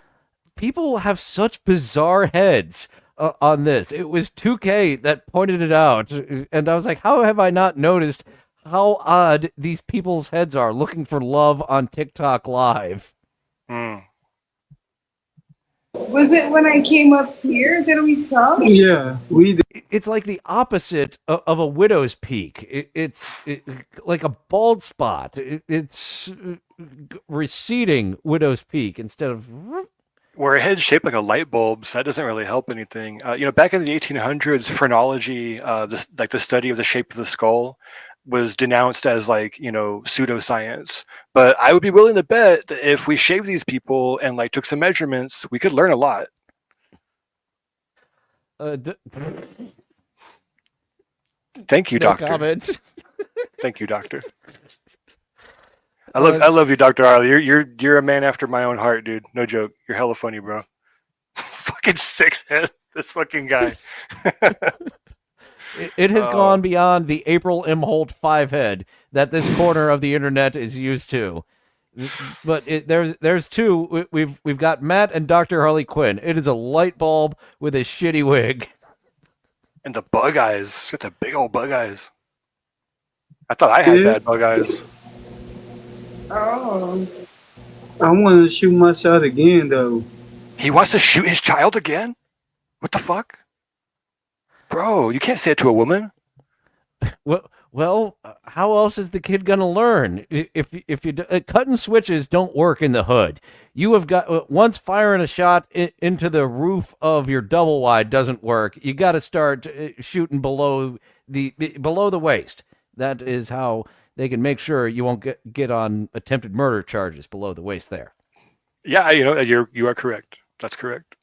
People have such bizarre heads. on this. It was 2K that pointed it out, and I was like, how have I not noticed how odd these people's heads are looking for love on TikTok Live? Mm. Was it when I came up here that we saw? Yeah, we did. It's like the opposite of a widow's peak. It's like a bald spot. It's receding widow's peak instead of. Where a head's shaped like a light bulb, so that doesn't really help anything. Back in the 1800s, phrenology, the study of the shape of the skull, was denounced as pseudoscience. But I would be willing to bet that if we shaved these people and took some measurements, we could learn a lot. Thank you, No doctor. comment. Thank you, doctor. I love you, Dr. Arlie. You're a man after my own heart, dude. No joke. You're hella funny, bro. Fucking six head. This fucking guy. It has gone beyond the April M. Holt 5 head that this corner of the internet is used to. But there's two. We've got Matt and Dr. Harley Quinn. It is a light bulb with a shitty wig. And the bug eyes. She's got the big old bug eyes. I thought I had bad bug eyes. Oh. I want to shoot my shot again, though. He wants to shoot his child again? What the fuck? Bro, you can't say it to a woman. Well, how else is the kid gonna learn? If you cutting switches don't work in the hood. You have got once firing a shot into the roof of your double wide doesn't work. You got to start shooting below the waist. That is how they can make sure you won't get on attempted murder charges below the waist there. Yeah, you are correct. That's correct.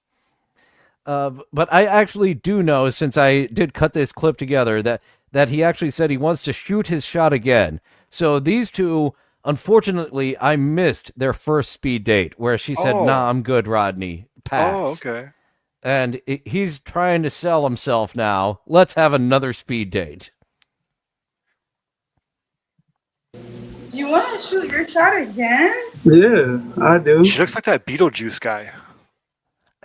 But I actually do know, since I did cut this clip together, that he actually said he wants to shoot his shot again. So these two, unfortunately, I missed their first speed date where she said, "Nah, I'm good, Rodney. Pass." Oh, okay. And he's trying to sell himself now. Let's have another speed date. You want to shoot your shot again? Yeah, I do. She looks like that Beetlejuice guy.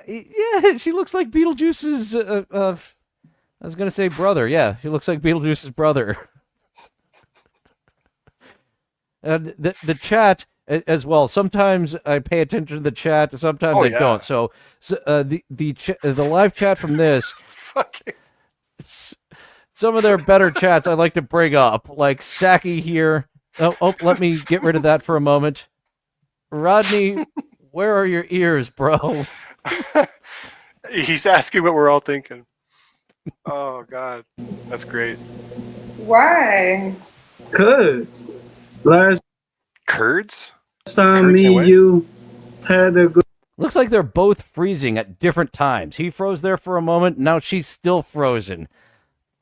Yeah, she looks like Beetlejuice's. I was gonna say brother. Yeah, she looks like Beetlejuice's brother. And the chat as well. Sometimes I pay attention to the chat. Sometimes I don't. So the live chat from this. Some of their better chats I like to bring up, like Saki here. Oh, let me get rid of that for a moment. Rodney, where are your ears, bro? He's asking what we're all thinking. Oh God, that's great. Why? Cause last Curds? time me and you had a good. Looks like they're both freezing at different times. He froze there for a moment. Now she's still frozen.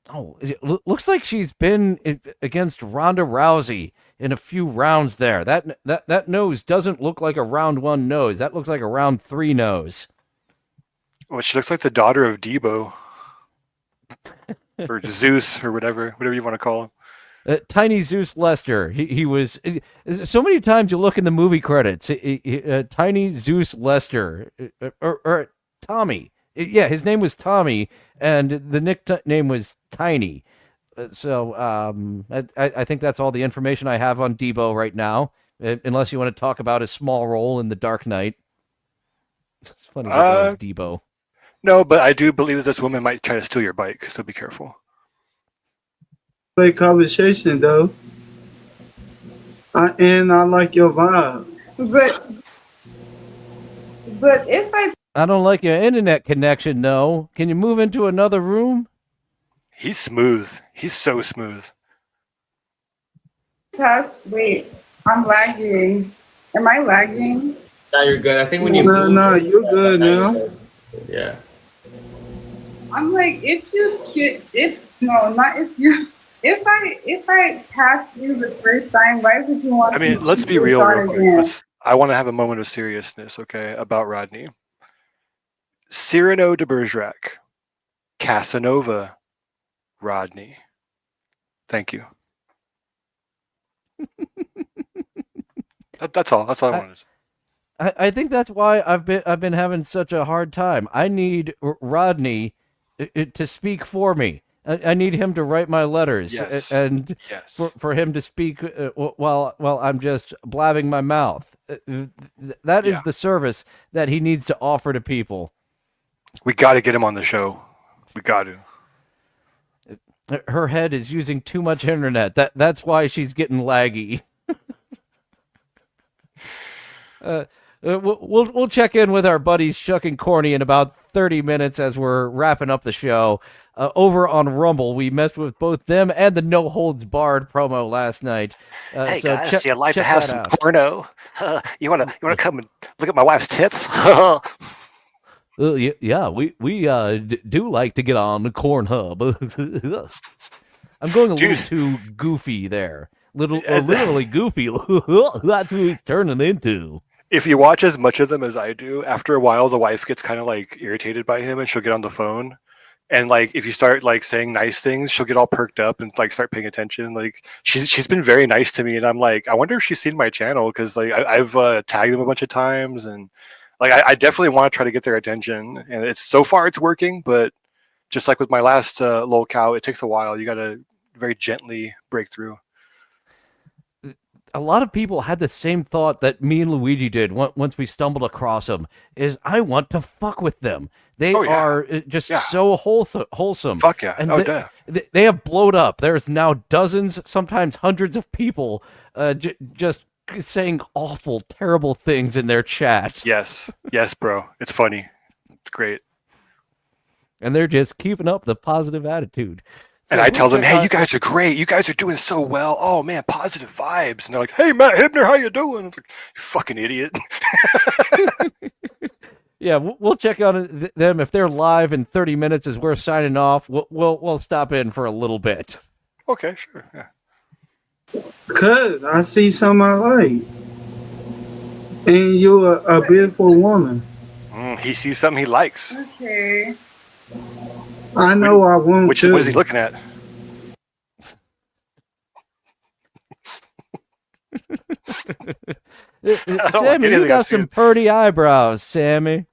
Oh, it looks like she's been against Ronda Rousey in a few rounds there. That nose doesn't look like a round 1 nose. That looks like a round 3 nose. Well, she looks like the daughter of Debo. Or Zeus, or whatever you want to call him. Tiny Zeus Lester. He was so many times you look in the movie credits. Tiny Zeus Lester or Tommy. Yeah, his name was Tommy, and the nickname was Tiny. So I think that's all the information I have on Debo right now. Unless you want to talk about his small role in The Dark Knight. It's funny that was Debo. No, but I do believe this woman might try to steal your bike, so be careful. Great conversation, though. I like your vibe. But if I don't like your internet connection, no. Can you move into another room? He's smooth. He's so smooth. wait, I'm lagging. Am I lagging? No, you're good. I think when you No, you're good now. Yeah. I'm like, if I passed you the first time, why would you want? I mean, let's be real quick. I want to have a moment of seriousness, okay, about Rodney. Cyrano de Bergerac, Casanova, Rodney. Thank you. That's all. That's all I wanted to say. I think that's why I've been having such a hard time. I need Rodney to speak for me. I need him to write my letters, Yes. and Yes. for him to speak while I'm just blabbing my mouth. That is the service that he needs to offer to people. We got to get him on the show. We got to. Her head is using too much internet. That's why she's getting laggy. We'll check in with our buddies Chuck and Corny in about 30 minutes as we're wrapping up the show. Over on Rumble, we messed with both them and the No Holds Barred promo last night. Hey so guys, check, you'd like to check have that some out. porno? You wanna come and look at my wife's tits? Yeah, we do like to get on the Cornhub. I'm going a little too goofy there. Literally goofy. That's who he's turning into. If you watch as much of them as I do, after a while the wife gets kind of like irritated by him, and she'll get on the phone. And like if you start like saying nice things, she'll get all perked up and like start paying attention. Like she's been very nice to me, and I'm like, I wonder if she's seen my channel, because like I've tagged them a bunch of times, and like I definitely want to try to get their attention. And it's so far it's working, but just like with my last lol cow, it takes a while. You got to very gently break through. A lot of people had the same thought that me and Luigi did once we stumbled across them. Is I want to fuck with them. They are just so wholesome. Fuck yeah. And yeah. they have blowed up. There's now dozens, sometimes hundreds of people just saying awful, terrible things in their chat. Yes, bro. It's funny. It's great. And they're just keeping up the positive attitude. And I tell them, hey, you guys are great. You guys are doing so well. Oh, man, positive vibes. And they're like, hey, Matt Hibner, how you doing? It's like, you fucking idiot. Yeah, we'll check on them. If they're live in 30 minutes as we're signing off, we'll stop in for a little bit. Okay, sure. Yeah. Cause I see something I like. And you're a beautiful woman. He sees something he likes. Okay. I know I want Which to. was he looking at? Sammy, you got some pretty eyebrows, Sammy.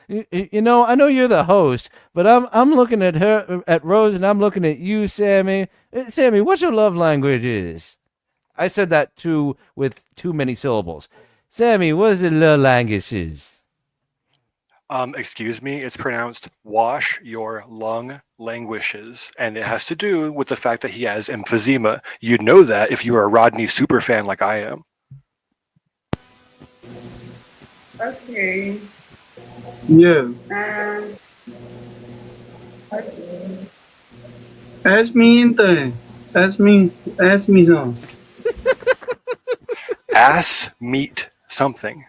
You know, I know you're the host, but I'm looking at her, at Rose, and I'm looking at you, Sammy. Sammy, what's your love language is? I said that with too many syllables. Sammy, what is your love language is? Excuse me, it's pronounced wash your lung languishes. And it has to do with the fact that he has emphysema. You'd know that if you are a Rodney super fan like I am. Okay. Yeah. Okay. Ask me anything. Ask me something. Ass meat something.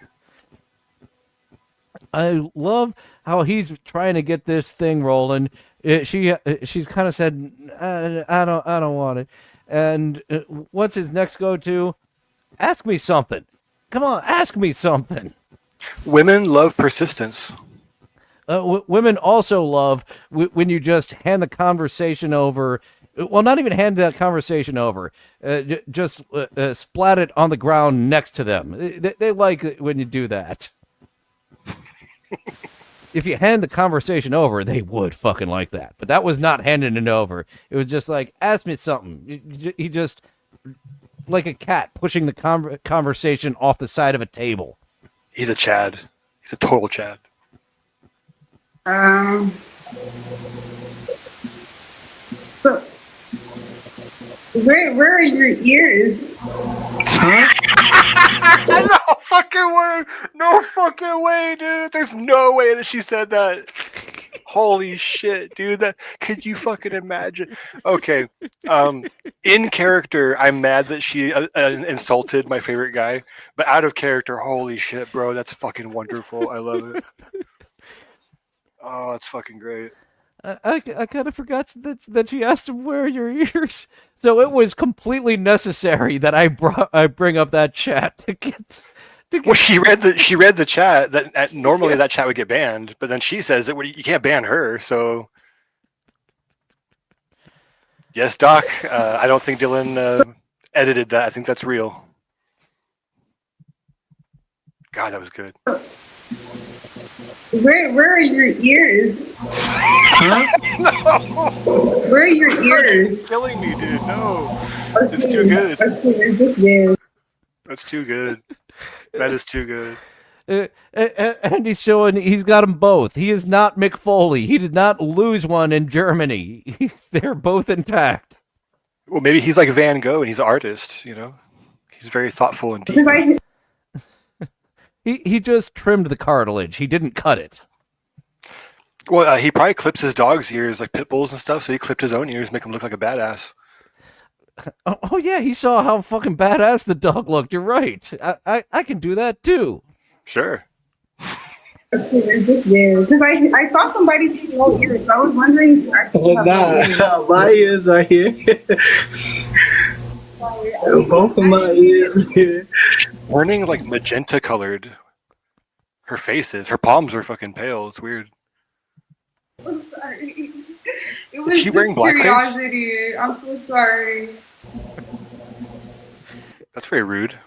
I love how he's trying to get this thing rolling. She's kind of said, I don't want it. And what's his next go-to? Ask me something. Come on, ask me something. Women love persistence. Women also love when you just hand the conversation over. Well, not even hand that conversation over. Just splat it on the ground next to them. They like it when you do that. If you hand the conversation over, they would fucking like that. But that was not handing it over. It was just like, ask me something. He just, like a cat pushing the conversation off the side of a table. He's a Chad. He's a total Chad. Where are your ears? No fucking way! No fucking way, dude! There's no way that she said that. Holy shit, dude! That could you fucking imagine? Okay, in character, I'm mad that she insulted my favorite guy, but out of character, holy shit, bro! That's fucking wonderful. I love it. Oh, it's fucking great. I kind of forgot that she asked him, where are your ears? So it was completely necessary that I bring up that chat to get. Well, she read the chat that normally that chat would get banned, but then she says that you can't ban her. So yes, Doc. I don't think Dylan edited that. I think that's real. God, that was good. Where are your ears? Where are your ears? Killing me, dude. No. It's too good. That's too good. That is too good. And he's showing he's got them both. He is not Mick Foley. He did not lose one in Germany. They're both intact. Well, maybe he's like Van Gogh and he's an artist, you know? He's very thoughtful and deep. He just trimmed the cartilage. He didn't cut it. Well, he probably clips his dog's ears like pit bulls and stuff, so he clipped his own ears, make him look like a badass. Oh yeah, he saw how fucking badass the dog looked. You're right. I can do that too. Sure. Because I saw somebody see the whole ears. I was wondering. Nah, my ears are here. Both of my ears are here. Turning like magenta colored. Her face is. Her palms are fucking pale. It's weird. I'm sorry. It Is was she just wearing blackface? curiosity. I'm so sorry. That's very rude.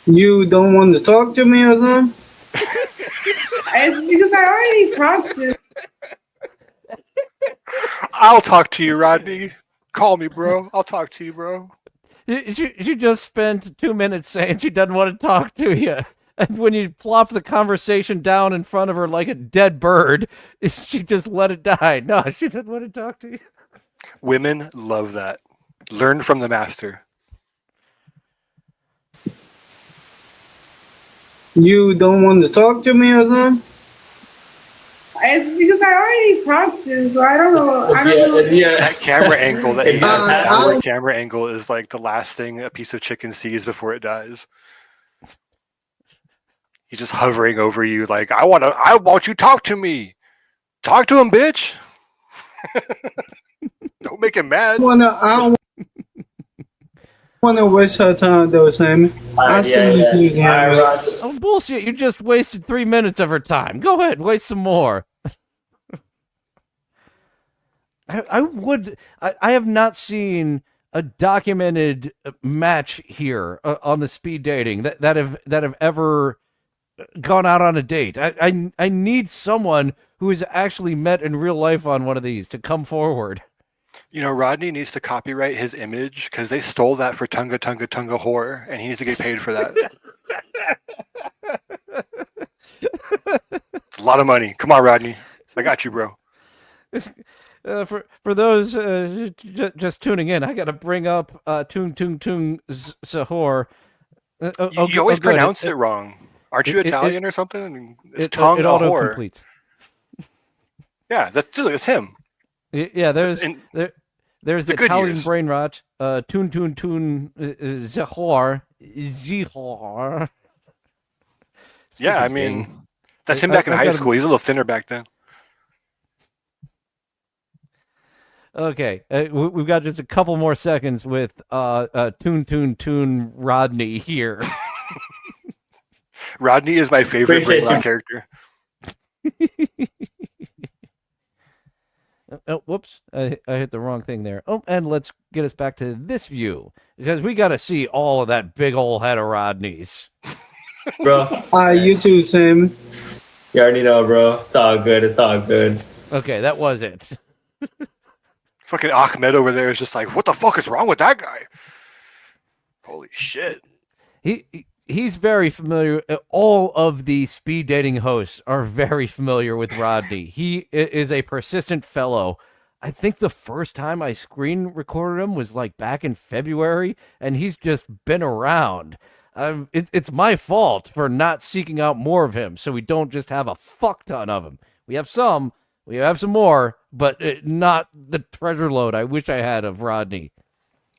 You don't want to talk to me or something? It's because I already talked to. I'll talk to you, Rodney. Call me, bro. I'll talk to you, bro. She just spent 2 minutes saying she doesn't want to talk to you. And when you plop the conversation down in front of her like a dead bird, she just let it die. No, she doesn't want to talk to you. Women love that. Learn from the master. You don't want to talk to me or something? It's because I already talked to, so I don't know. I don't know. That camera angle that he has, that camera angle is like the last thing a piece of chicken sees before it dies. He's just hovering over you like, I want you to talk to me. Talk to him, bitch. Don't make him mad. I don't want to waste her time though, Sammy. Oh, bullshit. You just wasted 3 minutes of her time. Go ahead, waste some more. I have not seen a documented match here on the speed dating that have ever gone out on a date. I need someone who has actually met in real life on one of these to come forward. You know, Rodney needs to copyright his image because they stole that for Tunga Tunga Tunga Whore, and he needs to get paid for that. It's a lot of money. Come on, Rodney. I got you, bro. For those just tuning in, I got to bring up Tung Tung Tung Sahur. You always pronounce it wrong. Aren't you Italian or something? It's Tung it Ahor. completes. Yeah, it's him. Yeah, there's the good Italian years. brain rot. Tun Zahor. Zihor. Yeah, I mean, that's him back in high school. He's a little thinner back then. Okay, we've got just a couple more seconds with Tun Rodney here. Rodney is my favorite brain rot character. Oh, whoops. I hit the wrong thing there. Oh, and let's get us back to this view, because we got to see all of that big old head of Rodney's. Bro. You too, Sam. You already know, bro. It's all good. It's all good. Okay, that was it. Fucking Ahmed over there is just like, what the fuck is wrong with that guy? Holy shit. He's very familiar. All of the speed dating hosts are very familiar with Rodney. He is a persistent fellow. I think the first time I screen recorded him was like back in February, and he's just been around. It's my fault for not seeking out more of him, so we don't just have a fuck ton of him. We have some more, but not the treasure load I wish I had of Rodney.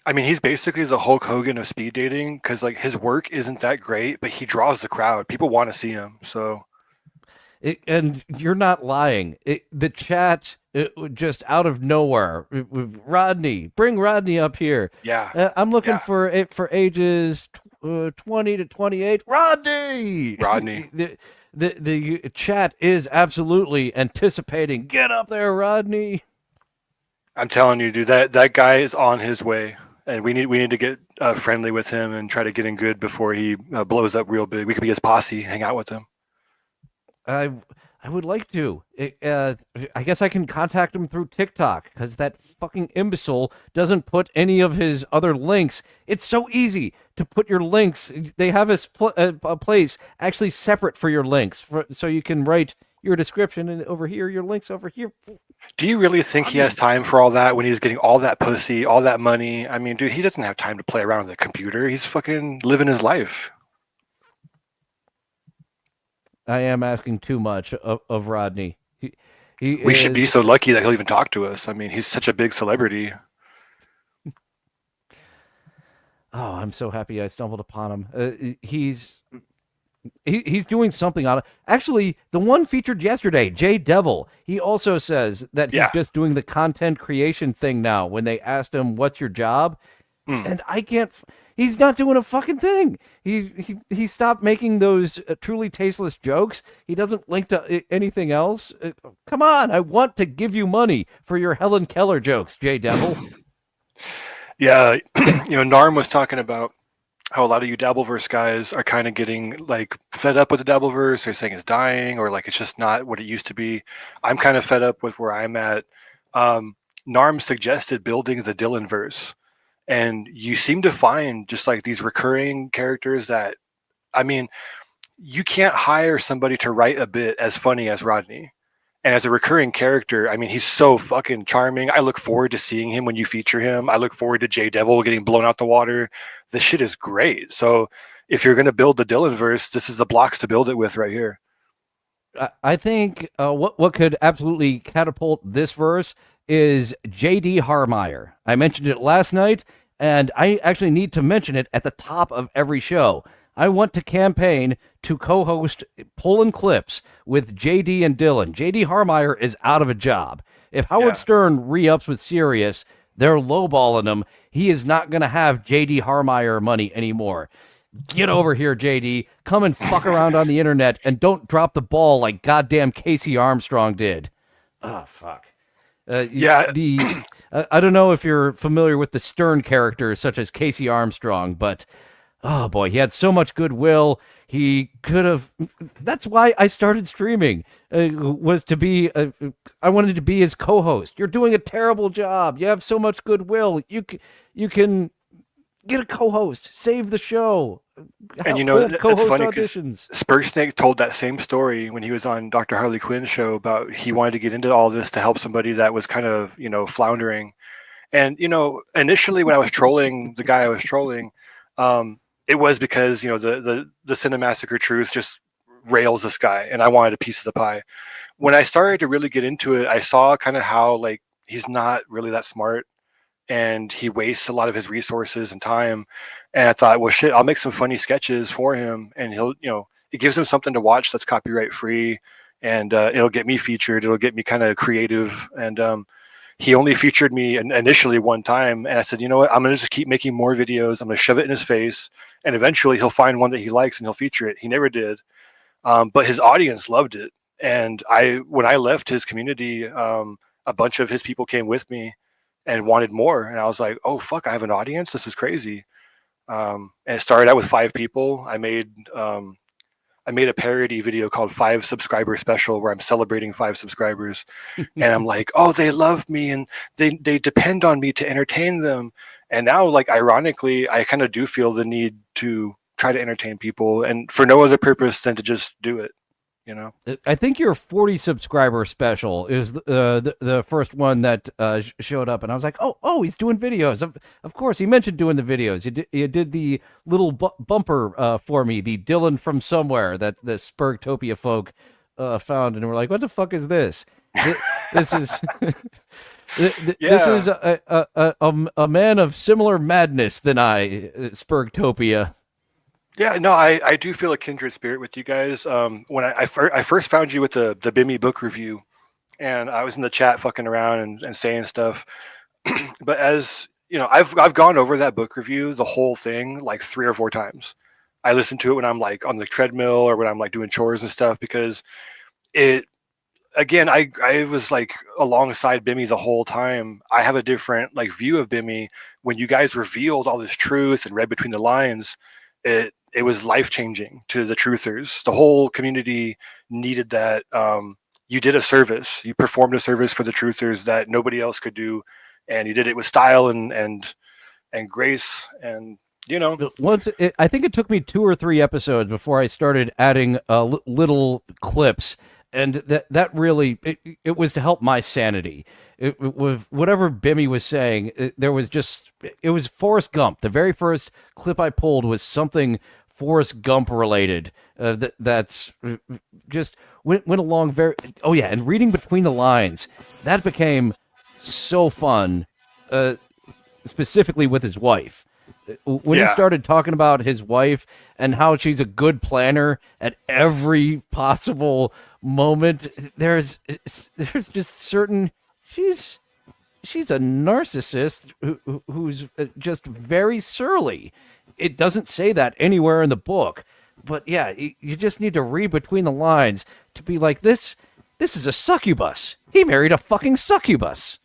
I mean, he's basically the Hulk Hogan of speed dating because like his work isn't that great, but he draws the crowd. People want to see him. So, and you're not lying. The chat just out of nowhere. Rodney, bring Rodney up here. Yeah, I'm looking for ages 20 to 28. Rodney. The chat is absolutely anticipating. Get up there, Rodney. I'm telling you, dude, that guy is on his way. and we need to get friendly with him and try to get in good before he blows up real big. We could be his posse, hang out with him. I would like to. I guess I can contact him through TikTok because that fucking imbecile doesn't put any of his other links. It's so easy to put your links. They have a place actually separate for your links, so you can write your description and over here your links over here. Do you really think he has time for all that when he's getting all that pussy, all that money? I mean, dude, he doesn't have time to play around with a computer. He's fucking living his life. I am asking too much of Rodney. We should be so lucky that he'll even talk to us. I mean, he's such a big celebrity. Oh, I'm so happy I stumbled upon him. He's doing something on it. Actually, the one featured yesterday, Jay Devil, he also says that he's just doing the content creation thing now when they asked him, what's your job? And I can't... He's not doing a fucking thing. He stopped making those truly tasteless jokes. He doesn't link to anything else. Come on, I want to give you money for your Helen Keller jokes, Jay Devil. Yeah, Narm was talking about how a lot of you Dabbleverse guys are kind of getting like fed up with the Dabbleverse. They're saying it's dying or like it's just not what it used to be. I'm kind of fed up with where I'm at. Narm suggested building the Dylanverse. And you seem to find just like these recurring characters that, I mean, you can't hire somebody to write a bit as funny as Rodney. And as a recurring character, I mean, he's so fucking charming. I look forward to seeing him when you feature him. I look forward to Jay Devil getting blown out the water. The shit is great. So if you're going to build the Dylanverse, this is the blocks to build it with right here. I think what could absolutely catapult this verse is J.D. Harmeyer. I mentioned it last night, and I actually need to mention it at the top of every show. I want to campaign to co-host Pulling Clips with J.D. and Dylan. J.D. Harmeyer is out of a job. If Howard Stern re-ups with Sirius, they're lowballing him. He is not going to have J.D. Harmeyer money anymore. Get over here, JD. Come and fuck around on the internet and don't drop the ball like goddamn Casey Armstrong did. Oh, fuck. I don't know if you're familiar with the Stern characters such as Casey Armstrong, but oh boy, he had so much goodwill. He could have. That's why I started streaming. Was to be. I wanted to be his co-host. You're doing a terrible job. You have so much goodwill. You can get a co-host. Save the show. And it's funny because Spurgsnake told that same story when he was on Dr. Harley Quinn's show about he wanted to get into all this to help somebody that was kind of, floundering. And, initially when I was trolling the guy I was trolling, it was because, the Cinemassacre Truth just rails this guy and I wanted a piece of the pie. When I started to really get into it, I saw kind of how like he's not really that smart. And he wastes a lot of his resources and time. And I thought, well, shit, I'll make some funny sketches for him. And he'll, it gives him something to watch that's copyright free. And it'll get me featured. It'll get me kind of creative. And he only featured me initially one time. And I said, you know what? I'm going to just keep making more videos. I'm going to shove it in his face. And eventually he'll find one that he likes and he'll feature it. He never did. But his audience loved it. And when I left his community, a bunch of his people came with me and wanted more. And I was like, oh, fuck, I have an audience? This is crazy. And it started out with 5 people. I made a parody video called 5 Subscriber Special where I'm celebrating 5 subscribers. And I'm like, oh, they love me and they depend on me to entertain them. And now, like, ironically, I kind of do feel the need to try to entertain people and for no other purpose than to just do it. I think your 40 subscriber special is the first one that showed up, and I was like, oh, he's doing videos. Of course, he mentioned doing the videos. You did the little bumper for me, the Dylan from Somewhere that the Spurgtopia folk found, and we're like, what the fuck is this? This is this is a man of similar madness than I, Spurgtopia. Yeah, no, I do feel a kindred spirit with you guys. When I first found you with the Bimmy book review, and I was in the chat fucking around and saying stuff. But as I've gone over that book review, the whole thing, like 3 or 4 times. I listen to it when I'm like on the treadmill or when I'm like doing chores and stuff because it again, I was like alongside Bimmy the whole time. I have a different like view of Bimmy. When you guys revealed all this truth and read between the lines, it was life changing to the truthers. The whole community needed that. You did a service. You performed a service for the truthers that nobody else could do, and you did it with style and grace. And you know, I think it took me 2 or 3 episodes before I started adding little clips, and that really it was to help my sanity. It was whatever Bimmy was saying. It was Forrest Gump. The very first clip I pulled was something Forrest Gump related. That's just went along very. Oh yeah, and reading between the lines, that became so fun. Specifically with his wife. When he started talking about his wife and how she's a good planner at every possible moment, there's just certain she's a narcissist who's just very surly. It doesn't say that anywhere in the book, but yeah, you just need to read between the lines to be like, this is a succubus. He married a fucking succubus.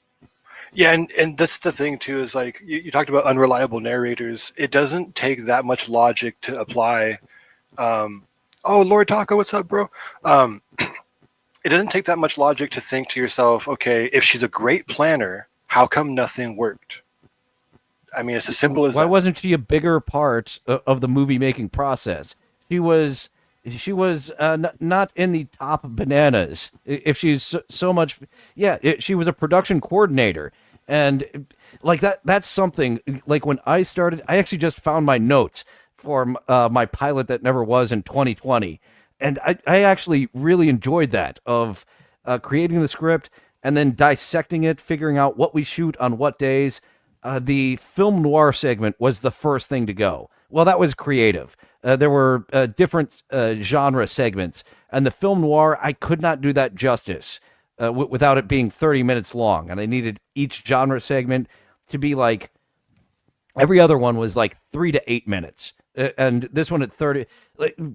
Yeah, and that's the thing too, is like you talked about unreliable narrators. It doesn't take that much logic to apply. Oh, Lord Taco, what's up, bro? It doesn't take that much logic to think to yourself, okay, if she's a great planner, how come nothing worked? I mean, it's as simple as why that. wasn't she a bigger part of the movie making process? She was not in the top bananas. If she's so much, she was a production coordinator. And like that's something like when I started, I actually just found my notes for my pilot that never was in 2020. And I actually really enjoyed that of creating the script and then dissecting it, figuring out what we shoot on what days. The film noir segment was the first thing to go. Well, that was creative. There were different genre segments, and the film noir, I could not do that justice without it being 30 minutes long, and I needed each genre segment to be like, every other one was like 3 to 8 minutes, and this one at 30,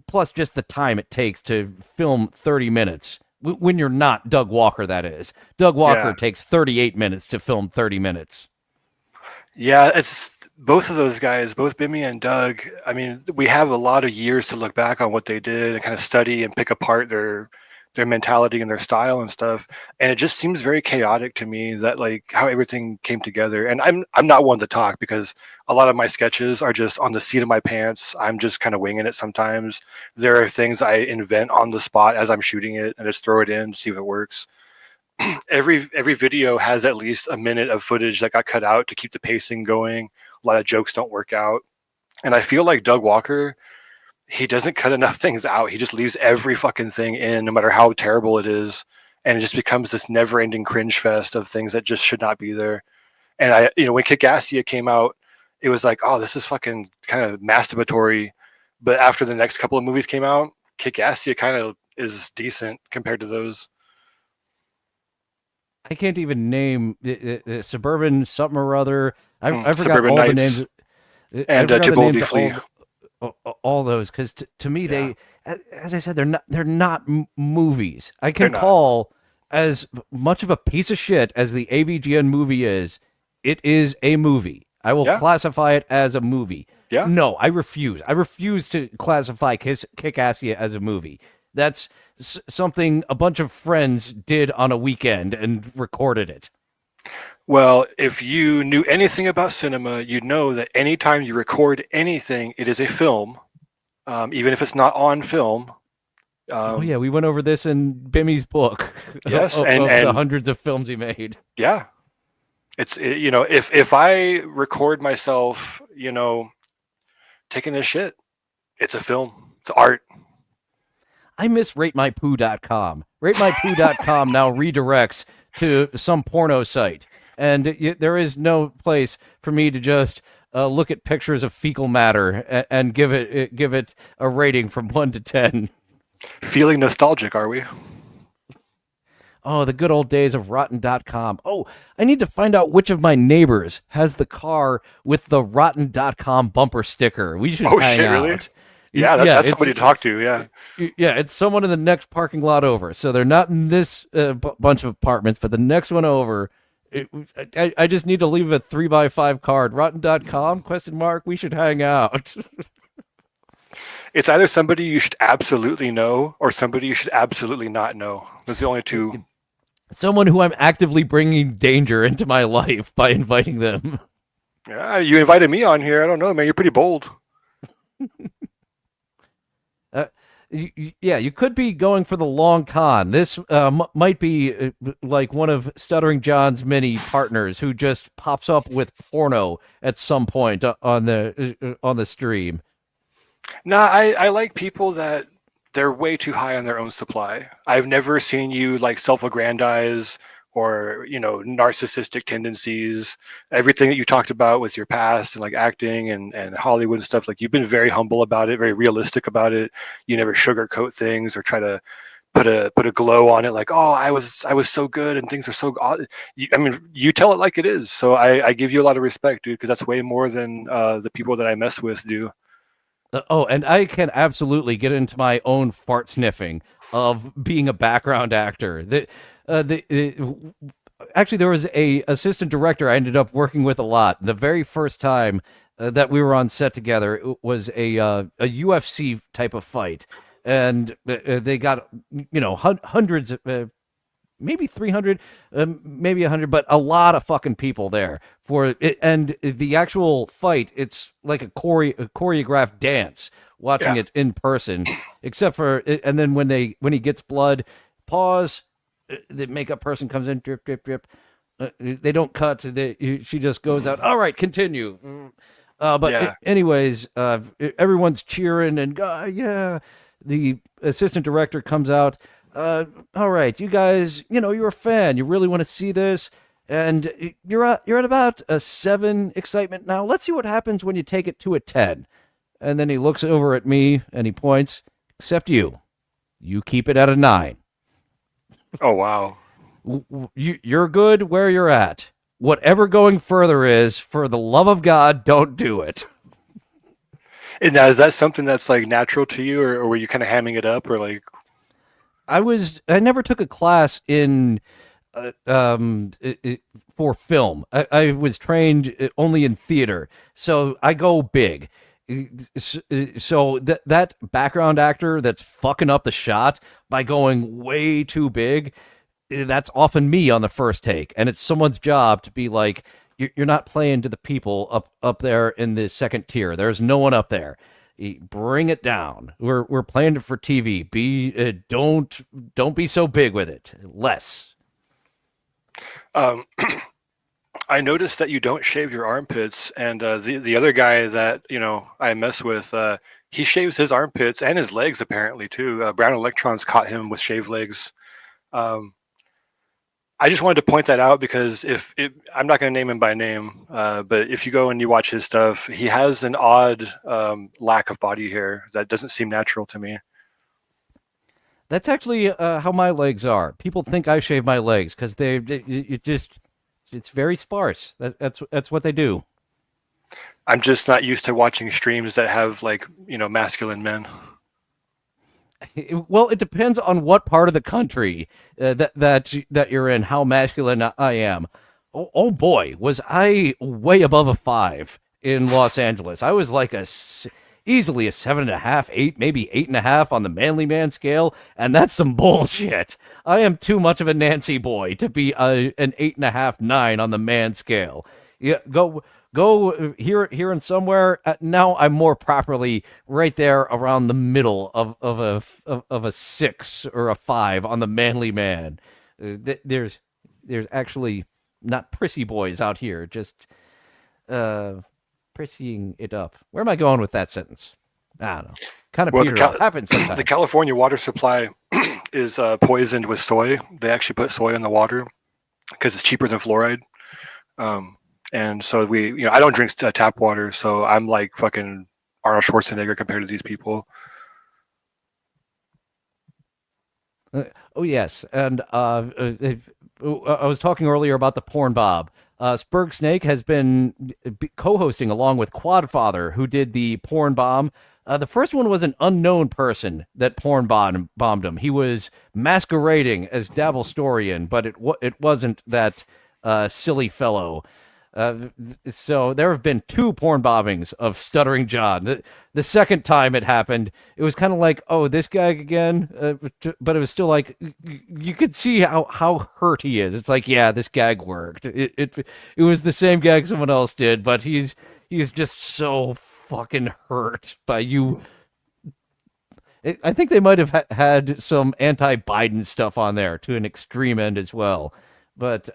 plus just the time it takes to film 30 minutes. When you're not Doug Walker, that is. Doug Walker takes 38 minutes to film 30 minutes. Yeah, it's both of those guys, both Bimmy and Doug. I mean, we have a lot of years to look back on what they did and kind of study and pick apart their mentality and their style and stuff. And it just seems very chaotic to me that like how everything came together. And I'm not one to talk because a lot of my sketches are just on the seat of my pants. I'm just kind of winging it sometimes. There are things I invent on the spot as I'm shooting it and just throw it in to see if it works. Every video has at least a minute of footage that got cut out to keep the pacing going. A lot of jokes don't work out. And I feel like Doug Walker, he doesn't cut enough things out. He just leaves every fucking thing in, no matter how terrible it is. And it just becomes this never ending cringe fest of things that just should not be there. And when Kick-Assia came out, it was like, oh, this is fucking kind of masturbatory. But after the next couple of movies came out, Kick-Assia kind of is decent compared to those. I can't even name the Suburban something or other. I forgot Suburban all Nights the names. and Gibaldi Flea. All those, because to me they, as I said, they're not movies. I can call as much of a piece of shit as the AVGN movie is. It is a movie. I will classify it as a movie. Yeah. No, I refuse. I refuse to classify Kick-Assia as a movie. That's something a bunch of friends did on a weekend and recorded it. Well, if you knew anything about cinema, you'd know that anytime you record anything, it is a film, even if it's not on film. Oh yeah, we went over this in Bimmy's book. Yes, of and the hundreds of films he made. Yeah, if I record myself, taking a shit, it's a film. It's art. I miss RateMyPoo.com. RateMyPoo.com now redirects to some porno site, and there is no place for me to just look at pictures of fecal matter and give it a rating from 1 to 10. Feeling nostalgic, are we? Oh, the good old days of Rotten.com. Oh, I need to find out which of my neighbors has the car with the Rotten.com bumper sticker. We should hang out. Really? Yeah, that's somebody to talk to. Yeah. Yeah, it's someone in the next parking lot over. So they're not in this bunch of apartments, but the next one over. I just need to leave a 3x5 card. Rotten.com? ? We should hang out. It's either somebody you should absolutely know or somebody you should absolutely not know. Those are the only two. Someone who I'm actively bringing danger into my life by inviting them. Yeah, you invited me on here. I don't know, man. You're pretty bold. You could be going for the long con. This might be like one of Stuttering John's many partners who just pops up with porno at some point on the stream. No, I like people that they're way too high on their own supply. I've never seen you like self-aggrandize or, narcissistic tendencies. Everything that you talked about with your past and like acting and Hollywood and stuff, like you've been very humble about it, very realistic about it. You never sugarcoat things or try to put a glow on it like, oh, I was so good and things are so odd. You tell it like it is. So I give you a lot of respect, dude, because that's way more than the people that I mess with do. And I can absolutely get into my own fart sniffing of being a background actor. Actually, there was a assistant director I ended up working with a lot. The very first time that we were on set together, it was a UFC type of fight, and they got hundreds of. Maybe 300, maybe 100, but a lot of fucking people there for it. And the actual fight, it's like a choreographed dance watching it in person, except for, and then when he gets blood, pause, the makeup person comes in, drip, drip, drip. They don't cut. She just goes out. All right, continue. Anyways, everyone's cheering and yeah, the assistant director comes out. All right, you guys, you're a fan. You really want to see this, and you're at about a 7 excitement now. Let's see what happens when you take it to a 10. And then he looks over at me and he points, except you. You keep it at a 9. Oh, wow. You're good where you're at. Whatever going further is, for the love of God, don't do it. And now, is that something that's like natural to you, or were you kind of hamming it up, or like? I never took a class in for film. I was trained only in theater, so I go big. So that background actor that's fucking up the shot by going way too big, that's often me on the first take, and it's someone's job to be like, you're not playing to the people up there in the second tier. There's no one up there. Bring it down. We're playing it for TV. Don't be so big with it. Less. I noticed that you don't shave your armpits, and the other guy that I mess with, he shaves his armpits and his legs apparently too. Brown Electrons caught him with shaved legs. I just wanted to point that out because I'm not going to name him by name, but if you go and you watch his stuff, he has an odd lack of body hair that doesn't seem natural to me. That's actually how my legs are. People think I shave my legs because it's very sparse. That's what they do. I'm just not used to watching streams that have masculine men. Well, it depends on what part of the country that you're in, how masculine I am. Oh boy, was I way above a 5 in Los Angeles. I was like easily a 7.5, 8, maybe 8.5 on the manly man scale, and that's some bullshit. I am too much of a Nancy boy to be an 8.5, 9 on the man scale. Yeah, go here and somewhere. Now I'm more properly right there around the middle of a 6 or a 5 on the manly man. There's actually not prissy boys out here, just prissying it up. Where am I going with that sentence? I don't know. Kind of happens sometimes. The California water supply is poisoned with soy. They actually put soy in the water because it's cheaper than fluoride. And so I don't drink tap water, so I'm like fucking Arnold Schwarzenegger compared to these people. Oh yes, and I was talking earlier about the Porn Bob. Spurg Snake has been co-hosting along with Quadfather, who did the Porn Bomb. The first one was an unknown person that bombed him. He was masquerading as Dabblestorian, but it wasn't that silly fellow. So there have been 2 porn bombings of Stuttering John. The second time it happened, it was kind of like, oh, this guy again, but it was still like you could see how hurt he is. It's like, yeah, this gag worked. It was the same gag someone else did, but he's just so fucking hurt by you. I think they might have had some anti-Biden stuff on there to an extreme end as well. But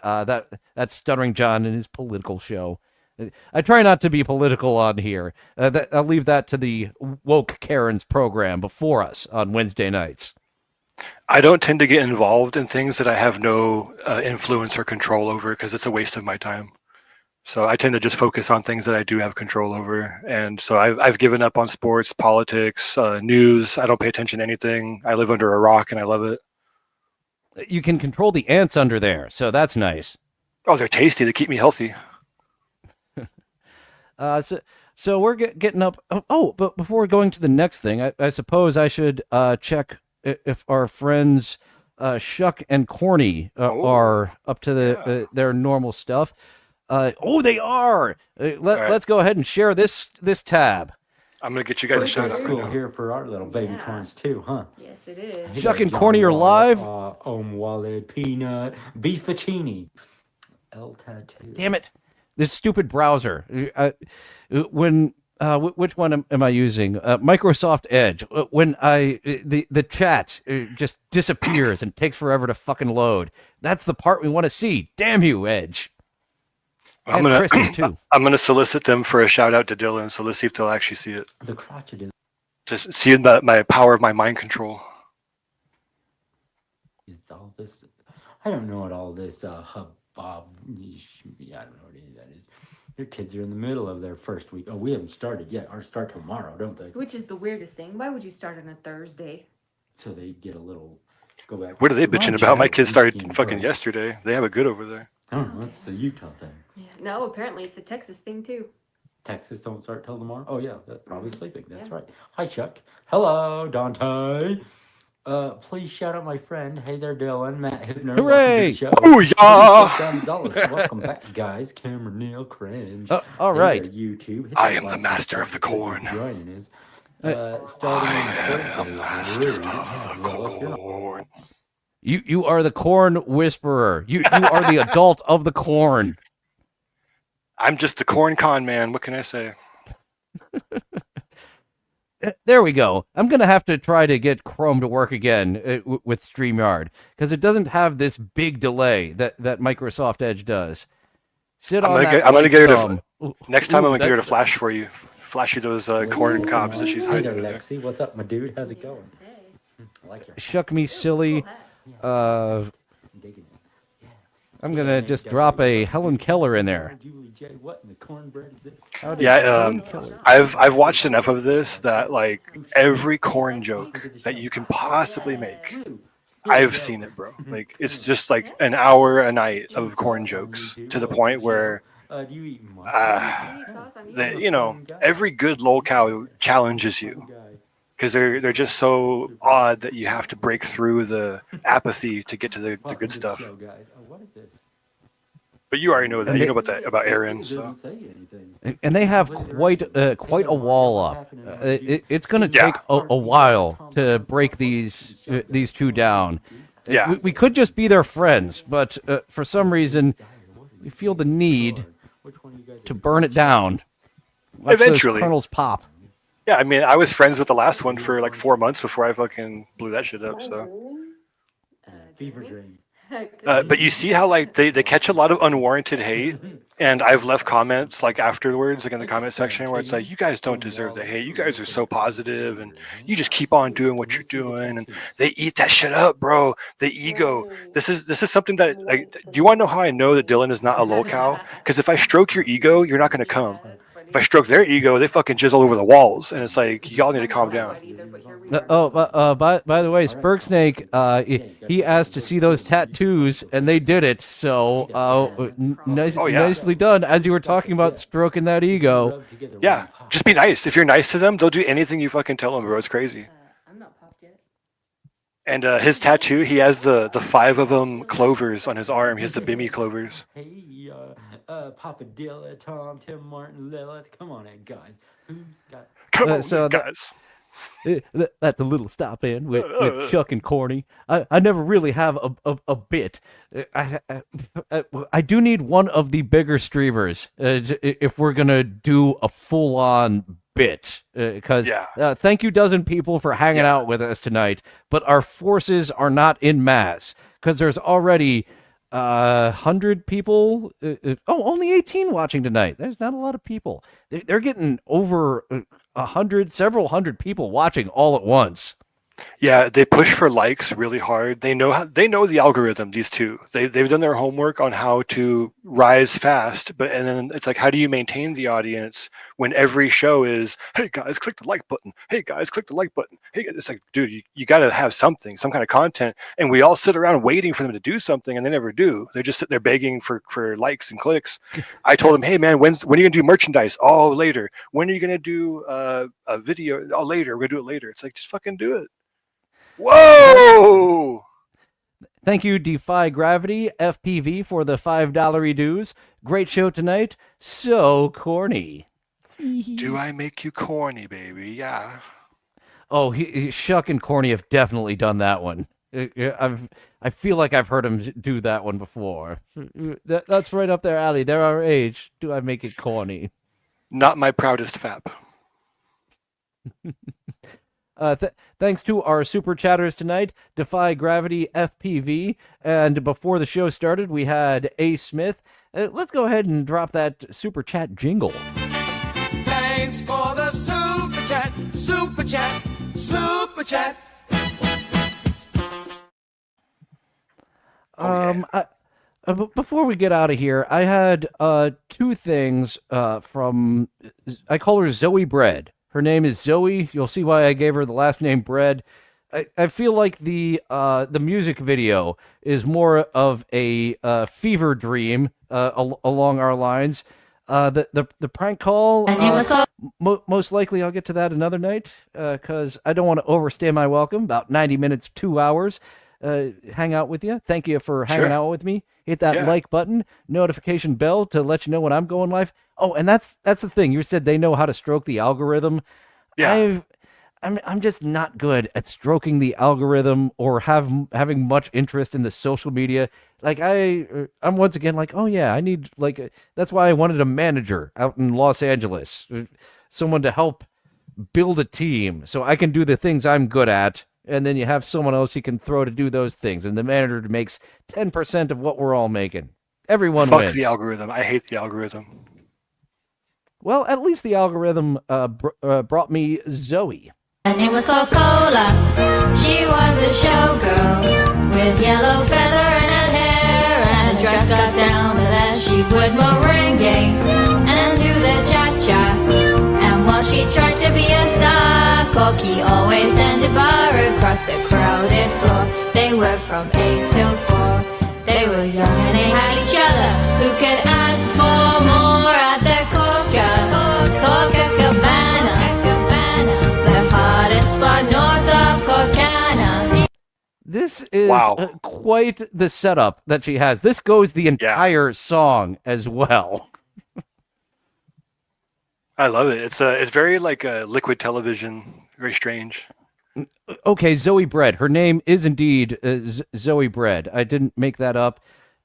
that's Stuttering John and his political show. I try not to be political on here. I'll leave that to the Woke Karen's program before us on Wednesday nights. I don't tend to get involved in things that I have no influence or control over because it's a waste of my time. So I tend to just focus on things that I do have control over. And so I've given up on sports, politics, news. I don't pay attention to anything. I live under a rock and I love it. You can control the ants under there, so that's nice. Oh, they're tasty. They keep me healthy. So we're getting up. Oh, but before going to the next thing, I suppose I should check if our friends Shuck and Corny are up to their normal stuff. They are. Let's go ahead and share this tab. I'm gonna get you guys a shout out. Cool here for our little baby corns too, huh? Yes, it is. Shuck and Corny are live. Wallet, peanut, beef fettuccine. El tattoo. Damn it! This stupid browser. Which one am I using? Microsoft Edge. When the chat just disappears and takes forever to fucking load. That's the part we want to see. Damn you, Edge. I'm gonna solicit them for a shout out to Dylan. So let's see if they'll actually see it. The crotchet is. Just see my power of my mind control. Is all this? I don't know what all this hubbub. I don't know what any of that is. Your kids are in the middle of their first week. Oh, we haven't started yet. Ours start tomorrow, don't they? Which is the weirdest thing. Why would you start on a Thursday? So they get a little. Go back. What are they bitching about? My kids started fucking yesterday. They have it good over there. I don't know. It's the Utah thing. Yeah. No, apparently it's a Texas thing too. Texas don't start till tomorrow? Oh, yeah. That's probably sleeping. That's right. Hi, Chuck. Hello, Dante. Please shout out my friend. Hey there, Dylan. Matt Hibner. Hooray! Booyah! Welcome back, guys. Cameron Neal, Cringe. All right. YouTube. Hit I that am the like master button of the if you're corn. Joining us. You are the corn whisperer. You are the adult of the corn. I'm just the corn con man. What can I say? There we go. I'm going to have to try to get Chrome to work again with StreamYard because it doesn't have this big delay that Microsoft Edge does. I'm gonna get her to next time. I'm gonna get her to flash for you. Flash you those corn cobs that she's hiding. Hey there, Lexi. What's up, my dude? How's it going? I like your Shuck me silly. I'm going to just drop a Helen Keller in there. Yeah, I've watched enough of this that like every corn joke that you can possibly make, I've seen it, bro. Like it's just like an hour a night of corn jokes to the point where every good lolcow challenges you because they're just so odd that you have to break through the apathy to get to the good stuff. But you already know that. You know about Aaron. So. And they have quite a wall up. It's going to take a while to break these two down. Yeah. We could just be their friends, but for some reason, we feel the need to burn it down. Watch eventually, those kernels pop. Yeah, I mean, I was friends with the last one for like 4 months before I fucking blew that shit up. So. Fever dream. But you see how like they catch a lot of unwarranted hate, and I've left comments like afterwards, like in the comment section, where it's like, you guys don't deserve the hate. You guys are so positive, and you just keep on doing what you're doing, and they eat that shit up, bro. The ego. This is something that like. Do you want to know how I know that Dylan is not a lolcow? Because if I stroke your ego, you're not gonna come. If I stroke their ego, they fucking jizz all over the walls, and it's like y'all need to calm down. By the way, Spurgsnake, he asked to see those tattoos, and they did it. So, nicely done. As you were talking about stroking that ego. Yeah, just be nice. If you're nice to them, they'll do anything you fucking tell them, bro. It's crazy. And his tattoo, he has the 5 of them clovers on his arm. He has the Bimmy clovers. Hey, Papa Dilla, Tom, Tim Martin, Lilith. Come on in, guys. Who's got... Come on, guys. That's a little stop in with Chuck and Corny. I never really have a bit. I do need one of the bigger streamers if we're gonna do a full on bit. Because thank you, dozen people, for hanging out with us tonight. But our forces are not in mass because there's already 100 people. Only 18 watching tonight. There's not a lot of people. They're getting over 100, several hundred people watching all at once. Yeah, they push for likes really hard. They know the algorithm. These two, they've done their homework on how to rise fast. And then it's like, how do you maintain the audience when every show is, hey guys, click the like button. Hey guys, click the like button. Hey, it's like, dude, you got to have something, some kind of content. And we all sit around waiting for them to do something, and they never do. They just sit there begging for likes and clicks. I told them, hey man, when are you gonna do merchandise? Oh, later. When are you gonna do a video? Oh, later. We're gonna do it later. It's like, just fucking do it. Whoa! Thank you, Defy Gravity FPV, for the $5 dues. Great show tonight. So corny. Do I make you corny, baby? Yeah. Oh, Shuck and Corny have definitely done that one. I feel like I've heard him do that one before. That's right up their alley. They're our age. Do I make it corny? Not my proudest fap. Thanks to our super chatters tonight, Defy Gravity FPV, and before the show started, we had A. Smith. Let's go ahead and drop that super chat jingle. Thanks for the super chat, super chat, super chat. Before we get out of here, I had 2 things from, I call her Zoe Bread. Her name is Zoe. You'll see why I gave her the last name Bread. I feel like the music video is more of a fever dream along our lines. The prank call, most likely I'll get to that another night because I don't want to overstay my welcome. About 90 minutes, 2 hours. Hang out with you. Thank you for hanging out with me. Hit that like button, notification bell to let you know when I'm going live. Oh, and that's the thing. You said they know how to stroke the algorithm. Yeah. I'm just not good at stroking the algorithm or having much interest in the social media. Like I'm once again like, oh yeah, I need that's why I wanted a manager out in Los Angeles, someone to help build a team so I can do the things I'm good at. And then you have someone else you can throw to do those things, and the manager makes 10% of what we're all making. Everyone wins. Fuck the algorithm. I hate the algorithm. Well, at least the algorithm brought me Zoe. Her name was Coca-Cola. She was a showgirl with yellow feather in her hair and a dress cut down to that she would merengue and do the cha-cha. And while she tried to be a star, Corky always ended bar across the crowded floor. They were from 8 till 4. They were young and they had each other. Who could ask for more at the Cabana? The hottest spot north of Corcana. This is quite the setup that she has. This goes the entire song as well. I love it. It's very like Liquid Television. Very strange. Okay, Zoe Bread. Her name is indeed Zoe Bread. I didn't make that up.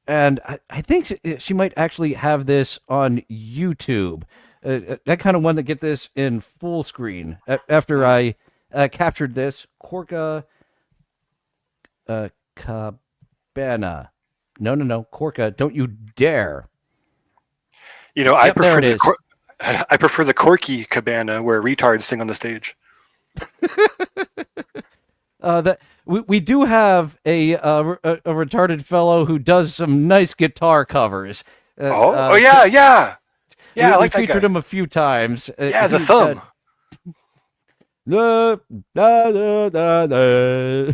And I think she might actually have this on YouTube. That kind of one that get this in full screen. After I captured this, Corca Cabana. No, Corca, don't you dare. You know, I prefer the Corky Cabana where retards sing on the stage. That we do have a retarded fellow who does some nice guitar covers. Yeah. Yeah, I we like that featured guy. him a few times. Yeah, the He's thumb. Da, da, da, da, da.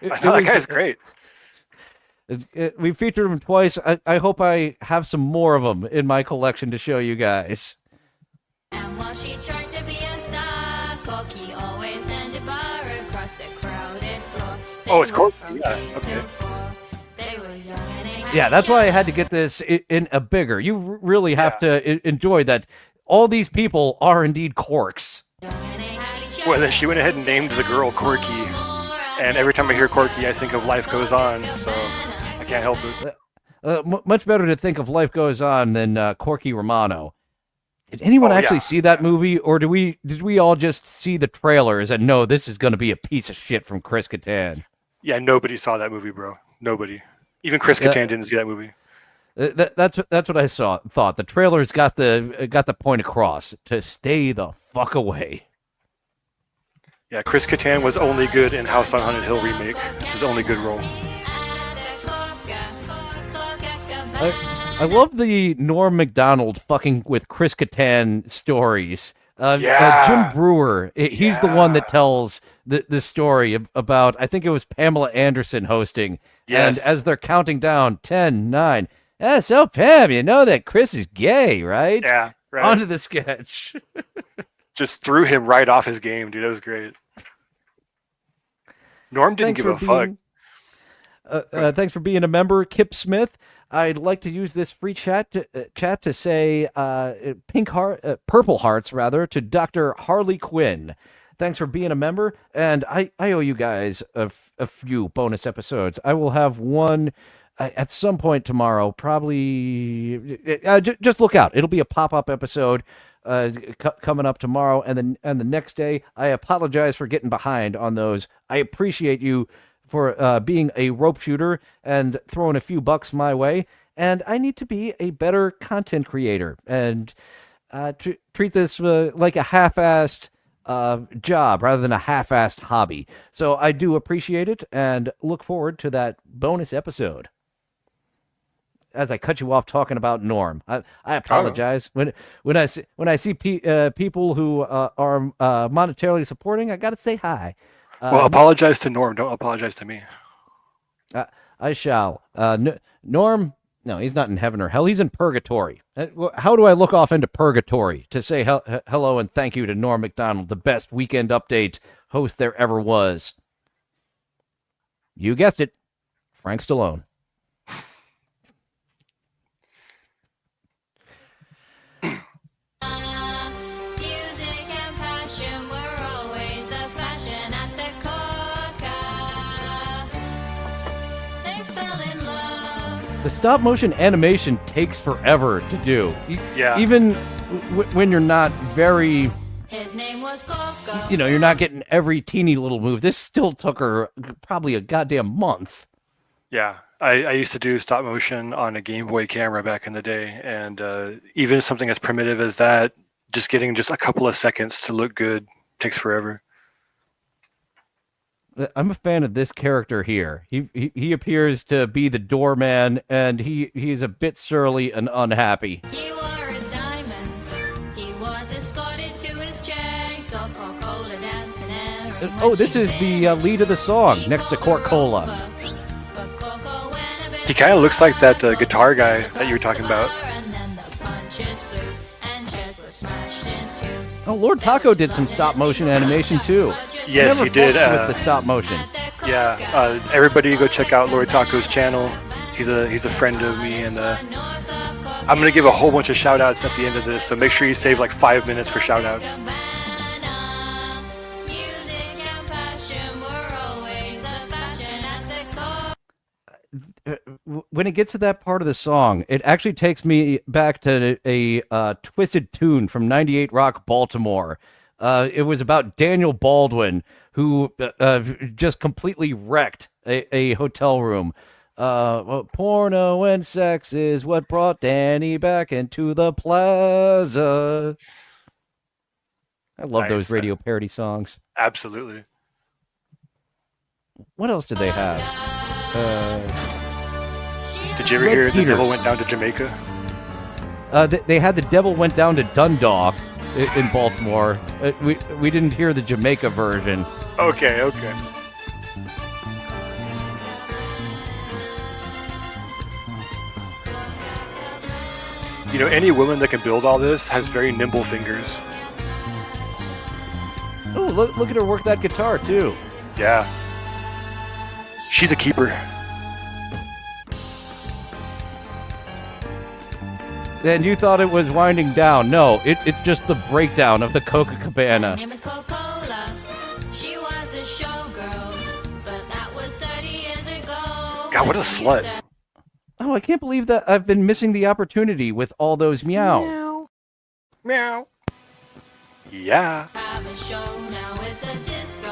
I know that guy's great. We featured him twice. I hope I have some more of them in my collection to show you guys. And while she tried to be a star, Corky always handed bar across the crowded floor. Oh, it's Corky. From Yeah, 8 okay. till 4. They were young and they had Yeah, that's each why I other. had to get this in a bigger. You really have to enjoy that. All these people are indeed Corks. Well, then she went ahead and named the girl Corky. And every time I hear Corky, I think of Life Goes On. So I can't help it. Much better to think of Life Goes On than Corky Romano. Did anyone actually see that movie, or did we all just see the trailers and know this is going to be a piece of shit from Chris Kattan? Yeah, nobody saw that movie, bro. Nobody. Even Chris Kattan didn't see that movie. That's what I thought. The trailers got the point across to stay the fuck away. Yeah, Chris Kattan was only good in House on Haunted Hill remake. It's his only good role. I love the Norm Macdonald fucking with Chris Kattan stories. Jim Brewer, he's the one that tells the story about, I think it was Pamela Anderson hosting. Yes. And as they're counting down, 10, 9. So Pam, you know that Chris is gay, right? Yeah, right. Onto the sketch. Just threw him right off his game, dude. That was great. Norm didn't give a fuck. Thanks for being a member, Kip Smith. I'd like to use this free chat to say Purple Hearts rather to Dr. Harley Quinn. Thanks for being a member, and I owe you guys a few bonus episodes. I will have one at some point tomorrow. Probably just look out. It'll be a pop-up episode coming up tomorrow, and the next day. I apologize for getting behind on those. I appreciate you for being a rope shooter and throwing a few bucks my way. And I need to be a better content creator and treat this like a half-assed job rather than a half-assed hobby. So I do appreciate it and look forward to that bonus episode. As I cut you off talking about Norm, I apologize. When I see people who are monetarily supporting, I got to say hi. Well, apologize to Norm. Don't apologize to me. I shall. Norm, no, he's not in heaven or hell. He's in purgatory. How do I look off into purgatory to say hello and thank you to Norm Macdonald, the best Weekend Update host there ever was? You guessed it, Frank Stallone. Music and passion were always the fashion at the Coca. They fell in love. The stop motion animation takes forever to do. Yeah. Even when you're not very, His name was Coca. you're not getting every teeny little move. This still took her probably a goddamn month. Yeah, I used to do stop motion on a Game Boy camera back in the day, and even something as primitive as that, just getting just a couple of seconds to look good takes forever. I'm a fan of this character here. He appears to be the doorman, and he's a bit surly and unhappy. He wore a diamond. He was escorted to his chair. He saw Coca-Cola dancing there. Oh, this is the lead of the song next to Court Cola. He kind of looks like that guitar guy that you were talking about. Oh, Lord Taco did some stop motion animation too. Yes, Never he did. fucked with the stop motion. Yeah, everybody go check out Lori Taco's channel. He's a friend of me, and I'm gonna give a whole bunch of shout outs at the end of this, so make sure you save like 5 minutes for shout outs. When it gets to that part of the song, it actually takes me back to a Twisted Tune from 98 Rock Baltimore. It was about Daniel Baldwin, who just completely wrecked a hotel room. Porno and sex is what brought Danny back into the plaza. I love those radio parody songs. Absolutely. What else did they have? Did you ever hear The Devil Went Down to Jamaica? They had The Devil Went Down to Dundalk in Baltimore. We didn't hear the Jamaica version. Okay. You know, any woman that can build all this has very nimble fingers. Oh, look at her work that guitar too. Yeah. She's a keeper. And you thought it was winding down. No, it's just the breakdown of the Coca Cabana. Her name is Coca-Cola. She was a showgirl, but that was 30 years ago. God, what a slut. Oh, I can't believe that I've been missing the opportunity with all those meow. Meow. Yeah. Have a show now, it's a disco,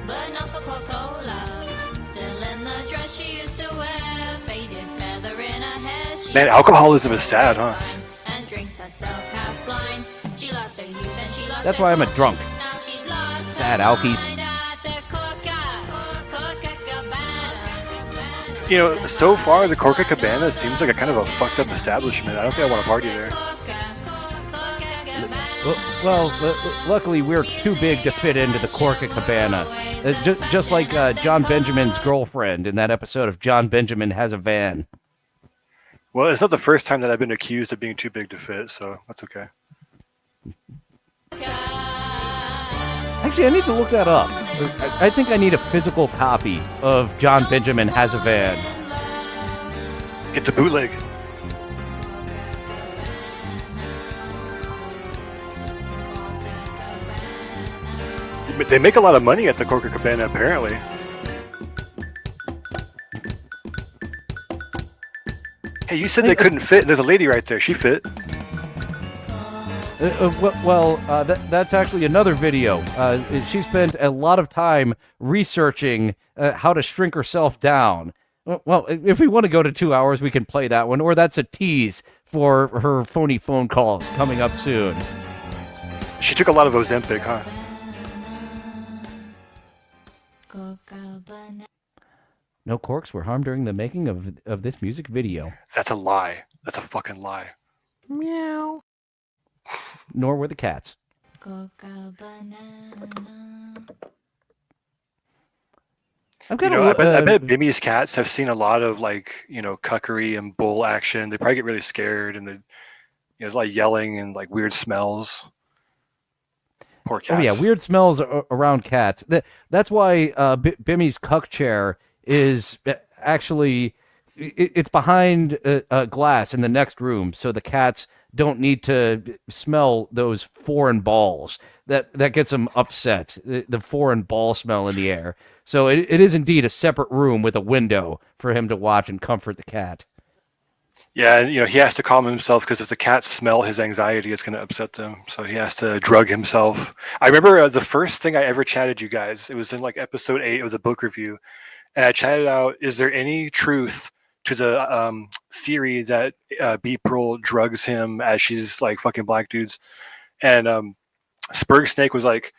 but not for Coca-Cola. Still in the dress she used to wear, faded feather in her hair. Man, alcoholism is sad, huh? And drinks herself half blind. She lost her youth and she lost That's her why I'm a drunk. Now she's lost Sad her alkies. mind at the Coca-Cola. You know, so far the Corca Cabana seems like a kind of a fucked up establishment. I don't think I want to party there. Well, luckily we're too big to fit into the Corca Cabana. Just like John Benjamin's girlfriend in that episode of John Benjamin Has a Van. Well, it's not the first time that I've been accused of being too big to fit, so that's okay. Actually, I need to look that up. I think I need a physical copy of John Benjamin Has a Van. Get the bootleg. They make a lot of money at the Corca Cabana, apparently. Hey, you said they couldn't fit. There's a lady right there. She fit. That's actually another video. She spent a lot of time researching how to shrink herself down. Well, if we want to go to 2 hours, we can play that one, or that's a tease for her phony phone calls coming up soon. She took a lot of Ozempic, huh? No corks were harmed during the making of this music video. That's a lie. That's a fucking lie. Meow. Nor were the cats. I bet Bimmy's cats have seen a lot of cuckery and bull action. They probably get really scared, and there's a lot of yelling and like weird smells. Poor cats. Oh yeah, weird smells around cats. That's why Bimmy's cuck chair is actually it's behind a glass in the next room, so the cats don't need to smell those foreign balls. That gets them upset. The foreign ball smell in the air. So it is indeed a separate room with a window for him to watch and comfort the cat. Yeah, and he has to calm himself because if the cats smell his anxiety, it's going to upset them. So he has to drug himself. I remember the first thing I ever chatted you guys. It was in like episode 8 of the book review, and I chatted out: is there any truth to the theory that B. Pearl drugs him as she's like fucking black dudes? And Spurg Snake was like,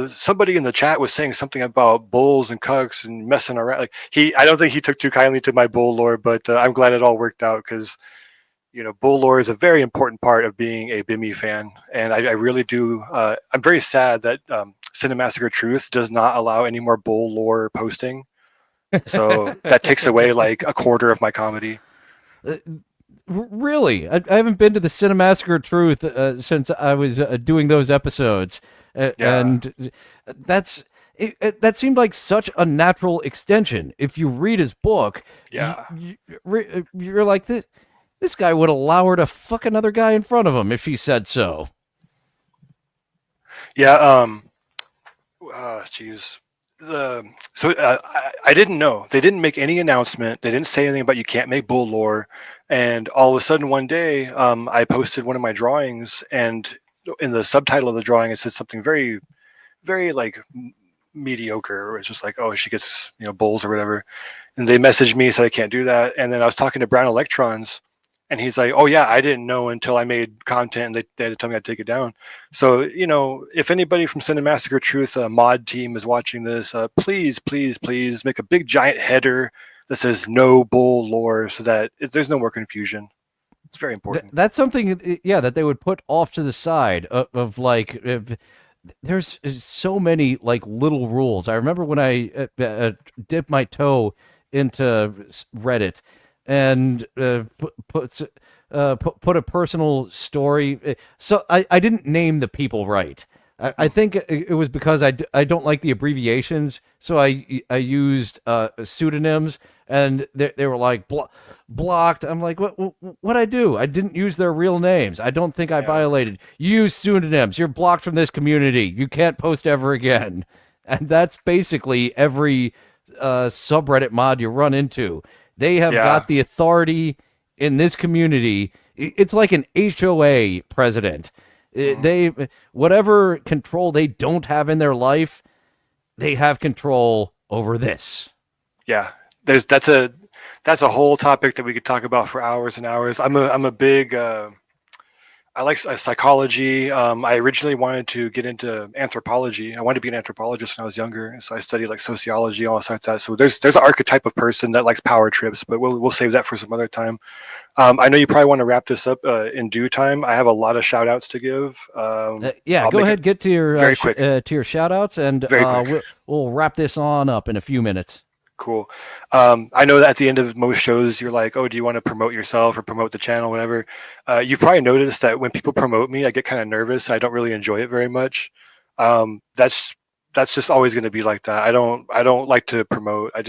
somebody in the chat was saying something about bulls and cucks and messing around. Like I don't think he took too kindly to my bull lore, but I'm glad it all worked out because, bull lore is a very important part of being a Bimmy fan. And I really do. I'm very sad that Cinemassacre Truth does not allow any more bull lore posting. So that takes away like a quarter of my comedy. Really? I haven't been to the Cinemassacre Truth since I was doing those episodes. And that seemed like such a natural extension. If you read his book, you're like, this guy would allow her to fuck another guy in front of him if she said so. Yeah. Jeez. I didn't know. They didn't make any announcement. They didn't say anything about you can't make bull lore. And all of a sudden one day, I posted one of my drawings, and in the subtitle of the drawing, it said something very, very like mediocre. Or it's just like, oh, she gets bulls or whatever. And they messaged me, said I can't do that. And then I was talking to Brown Electrons, and he's like, oh yeah, I didn't know until I made content, and they had to tell me I'd take it down. So if anybody from Cinemassacre Truth mod team is watching this, please make a big giant header that says no bull lore, so that there's no more confusion. It's very important. That's something, yeah, that they would put off to the side of like, there's so many like little rules. I remember when I dipped my toe into Reddit and put a personal story. So I didn't name the people right. I think it was because I don't like the abbreviations, so I used pseudonyms, and they were like blocked. I'm like, what I do? I didn't use their real names. I don't think I violated. You use pseudonyms. You're blocked from this community. You can't post ever again. And that's basically every subreddit mod you run into. They have got the authority in this community. It's like an HOA president. They whatever control they don't have in their life, they have control over this. Yeah, that's a whole topic that we could talk about for hours and hours. I'm a big I like psychology. I originally wanted to get into anthropology. I wanted to be an anthropologist when I was younger, so I studied like sociology, all sorts of that. So there's an archetype of person that likes power trips, but we'll save that for some other time. I know you probably want to wrap this up in due time. I have a lot of shout outs to give. Yeah, go ahead, get to your to your shout outs, and Very we'll wrap this on up in a few minutes. Cool. I know that at the end of most shows, you're like, oh, do you want to promote yourself or promote the channel, whatever? You've probably noticed that when people promote me, I get kind of nervous. I don't really enjoy it very much. That's just always going to be like that. I don't like to promote. I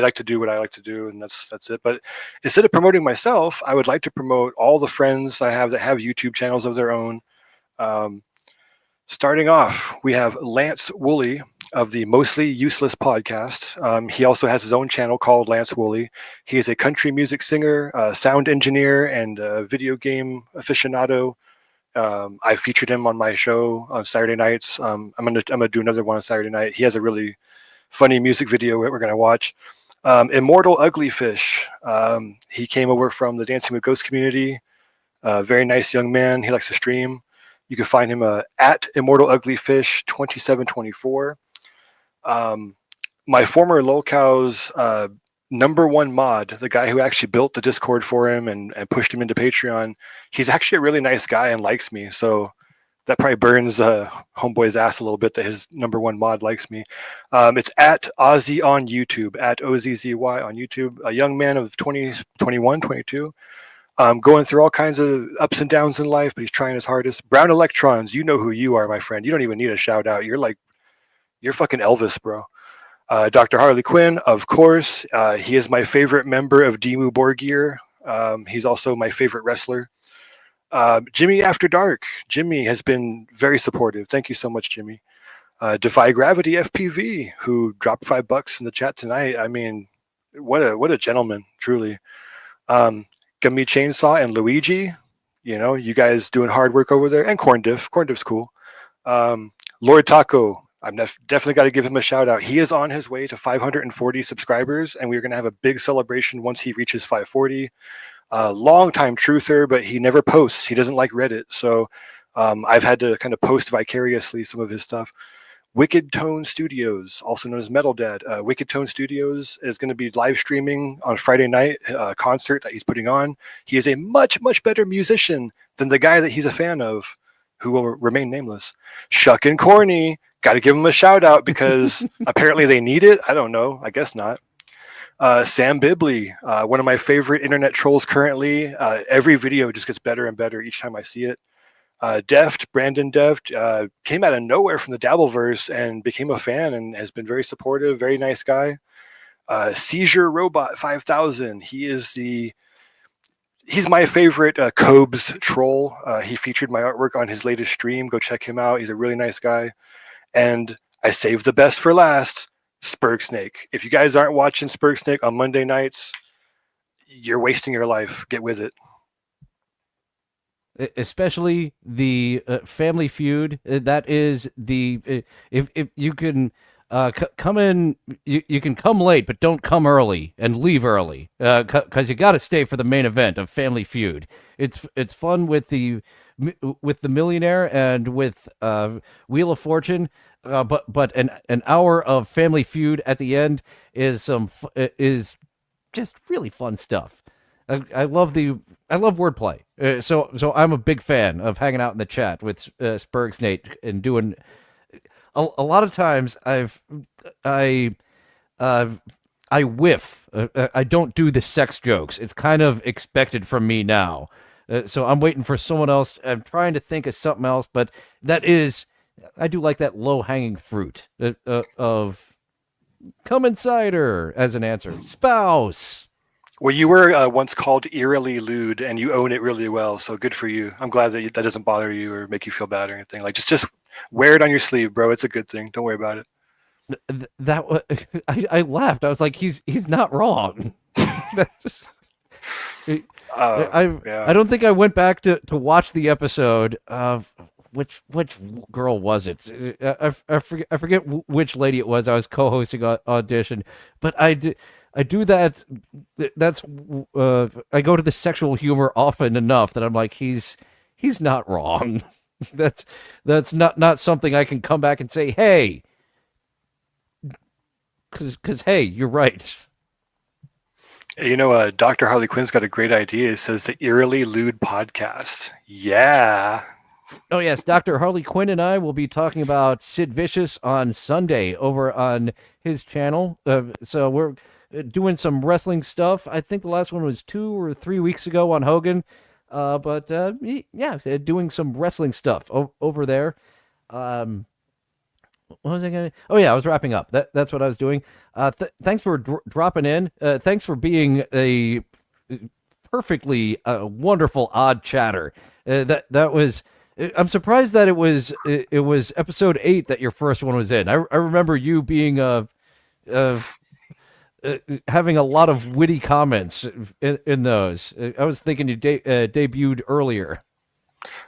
like to do what I like to do, and that's it. But instead of promoting myself, I would like to promote all the friends I have that have YouTube channels of their own. Starting off, we have Lance Woolley of the Mostly Useless podcast. He also has his own channel called Lance Woolley. He is a country music singer, sound engineer, and a video game aficionado. I featured him on my show on Saturday nights. I'm gonna do another one on Saturday night. He has a really funny music video that we're gonna watch. Immortal Ugly Fish. He came over from the Dancing with Ghosts community. Very nice young man. He likes to stream. You can find him at Immortal Ugly Fish 2724. My former Lolcow's #1 mod, the guy who actually built the Discord for him and pushed him into Patreon, he's actually a really nice guy and likes me. So that probably burns Homeboy's ass a little bit that his #1 mod likes me. It's at Ozzy on YouTube, at OZZY on YouTube. A young man of 21, 22. Going through all kinds of ups and downs in life, but he's trying his hardest. Brown Electrons, you know who you are, my friend. You don't even need a shout out. You're fucking Elvis, bro. Dr. Harley Quinn, of course. He is my favorite member of Dimmu Borgir. He's also my favorite wrestler. Jimmy After Dark. Jimmy has been very supportive. Thank you so much, Jimmy. Defy Gravity FPV, who dropped $5 in the chat tonight. I mean, what a gentleman, truly. Gummy Chainsaw and Luigi, you guys doing hard work over there. And Corn Diff. Corn Diff's cool. Lord Taco, I'm definitely got to give him a shout out. He is on his way to 540 subscribers, and we're going to have a big celebration once he reaches 540. Long-time truther, but he never posts. He doesn't like Reddit, so I've had to kind of post vicariously some of his stuff. Wicked Tone Studios, also known as Metal Dad. Wicked Tone Studios is going to be live streaming on Friday night, a concert that he's putting on. He is a much, much better musician than the guy that he's a fan of, who will remain nameless. Shuck and Corny, got to give him a shout out because apparently they need it. I don't know. I guess not. Sam Bibley, one of my favorite internet trolls currently. Every video just gets better and better each time I see it. Brandon Deft, came out of nowhere from the Dabbleverse and became a fan and has been very supportive, very nice guy. Seizure Robot 5000, he's my favorite Cobes troll. He featured my artwork on his latest stream. Go check him out. He's a really nice guy. And I saved the best for last, Spurg Snake. If you guys aren't watching Spurg Snake on Monday nights, you're wasting your life. Get with it. Especially the Family Feud. That is the if you can come in, you can come late, but don't come early and leave early, because you got to stay for the main event of Family Feud. It's fun with the Millionaire and with Wheel of Fortune, but an hour of Family Feud at the end is just really fun stuff. I love wordplay. So I'm a big fan of hanging out in the chat with Spurgs Nate and doing. A lot of times I whiff. I don't do the sex jokes. It's kind of expected from me now. So I'm waiting for someone else. I'm trying to think of something else, but I do like that low hanging fruit of come insider as an answer. Spouse. Well, you were once called eerily lewd, and you own it really well. So good for you. I'm glad that that doesn't bother you or make you feel bad or anything. Like just wear it on your sleeve, bro. It's a good thing. Don't worry about it. I laughed. I was like, he's not wrong. That's just. I don't think I went back to watch the episode of which girl was it? I forget which lady it was. I was co-hosting audition, but I do that. That's I go to the sexual humor often enough that I'm like, he's not wrong. That's not something I can come back and say, hey, because hey, you're right. You know, Dr. Harley Quinn's got a great idea. It says the Eerily Lewd podcast. Yeah. Oh, yes. Dr. Harley Quinn and I will be talking about Sid Vicious on Sunday over on his channel. So we're doing some wrestling stuff. I think the last one was 2 or 3 weeks ago on Hogan. But doing some wrestling stuff over there. What was I going to? Oh, yeah, I was wrapping up. That's what I was doing. Thanks for dropping in. Thanks for being a perfectly wonderful odd chatter. That was. I'm surprised that it was episode 8 that your first one was in. I remember you being having a lot of witty comments in those. I was thinking you debuted earlier.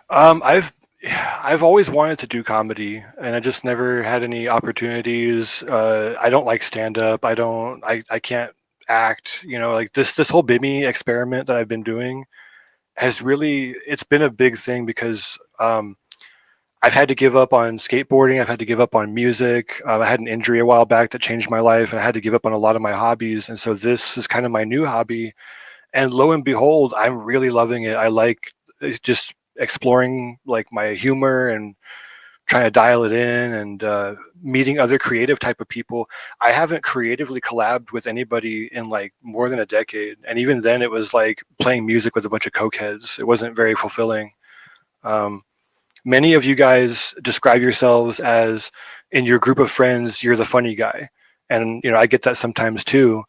I've always wanted to do comedy, and I just never had any opportunities. I don't like stand up. I can't act. You know, like this whole Bimmy experiment that I've been doing it's been a big thing because I've had to give up on skateboarding. I've had to give up on music. I had an injury a while back that changed my life, and I had to give up on a lot of my hobbies. And so this is kind of my new hobby. And lo and behold, I'm really loving it. I like just exploring like my humor and trying to dial it in and meeting other creative type of people. I haven't creatively collabed with anybody in like more than a decade. And even then it was like playing music with a bunch of cokeheads. It wasn't very fulfilling. Many of you guys describe yourselves as in your group of friends, you're the funny guy. And, you know, I get that sometimes too.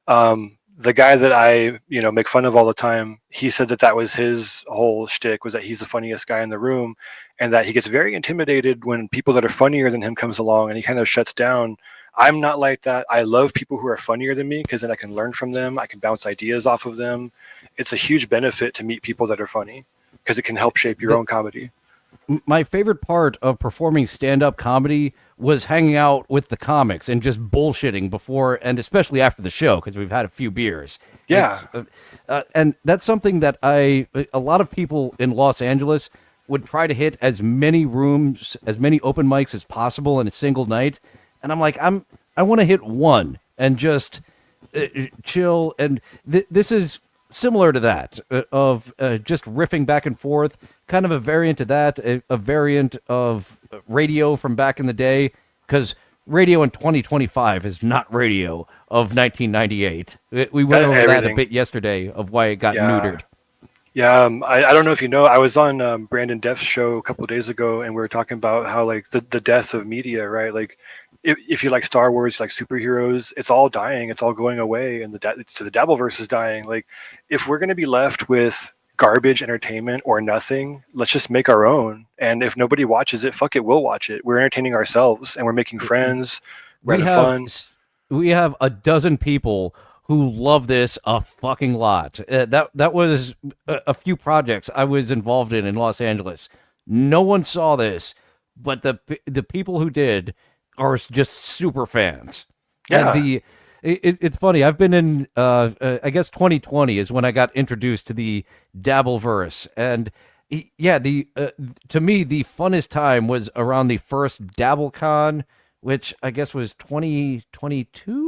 The guy that I, make fun of all the time, he said that was his whole shtick, was that he's the funniest guy in the room, and that he gets very intimidated when people that are funnier than him comes along, and he kind of shuts down. I'm not like that. I love people who are funnier than me because then I can learn from them. I can bounce ideas off of them. It's a huge benefit to meet people that are funny because it can help shape your own comedy. My favorite part of performing stand-up comedy was hanging out with the comics and just bullshitting before and especially after the show because we've had a few beers. Yeah. And that's something that a lot of people in Los Angeles would try to hit as many rooms, as many open mics as possible in a single night. And I'm like, I want to hit one and just chill. And this is similar to that of just riffing back and forth, kind of a variant of that, a variant of radio from back in the day, because radio in 2025 is not radio of 1998. We went over that a bit yesterday of why it got neutered. Yeah, I don't know if you know, I was on Brandon Deff's show a couple of days ago, and we were talking about how like the death of media, right? Like if you like Star Wars, like superheroes, it's all dying, it's all going away, and the Dabbleverse is dying. Like if we're going to be left with garbage entertainment or nothing, let's just make our own. And if nobody watches it, fuck it, we'll watch it. We're entertaining ourselves and we're making friends. We're having fun. We have a dozen people who love this a fucking lot. That was a few projects I was involved in Los Angeles. No one saw this, but the people who did are just super fans. Yeah. And it's funny. I've been in, I guess 2020 is when I got introduced to the Dabbleverse. And to me, the funnest time was around the first DabbleCon, which I guess was 2022.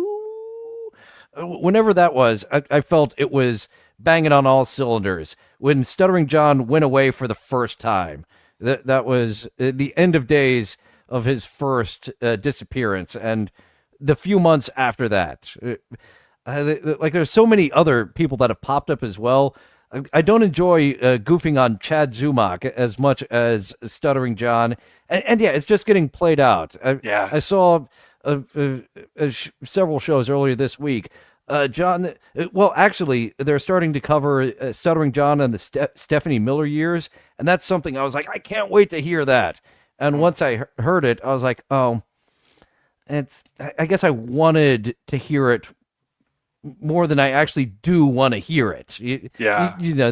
Whenever that was, I felt it was banging on all cylinders. When Stuttering John went away for the first time, that was the end of days of his first disappearance, and the few months after that. Like, there's so many other people that have popped up as well. I don't enjoy goofing on Chad Zumock as much as Stuttering John, and yeah, it's just getting played out. I saw several shows earlier this week. John, well, actually, they're starting to cover Stuttering John and the Stephanie Miller years, and that's something I was like, I can't wait to hear that. And once I heard it, I was like, oh, I guess I wanted to hear it more than I actually do want to hear it. Yeah. You know,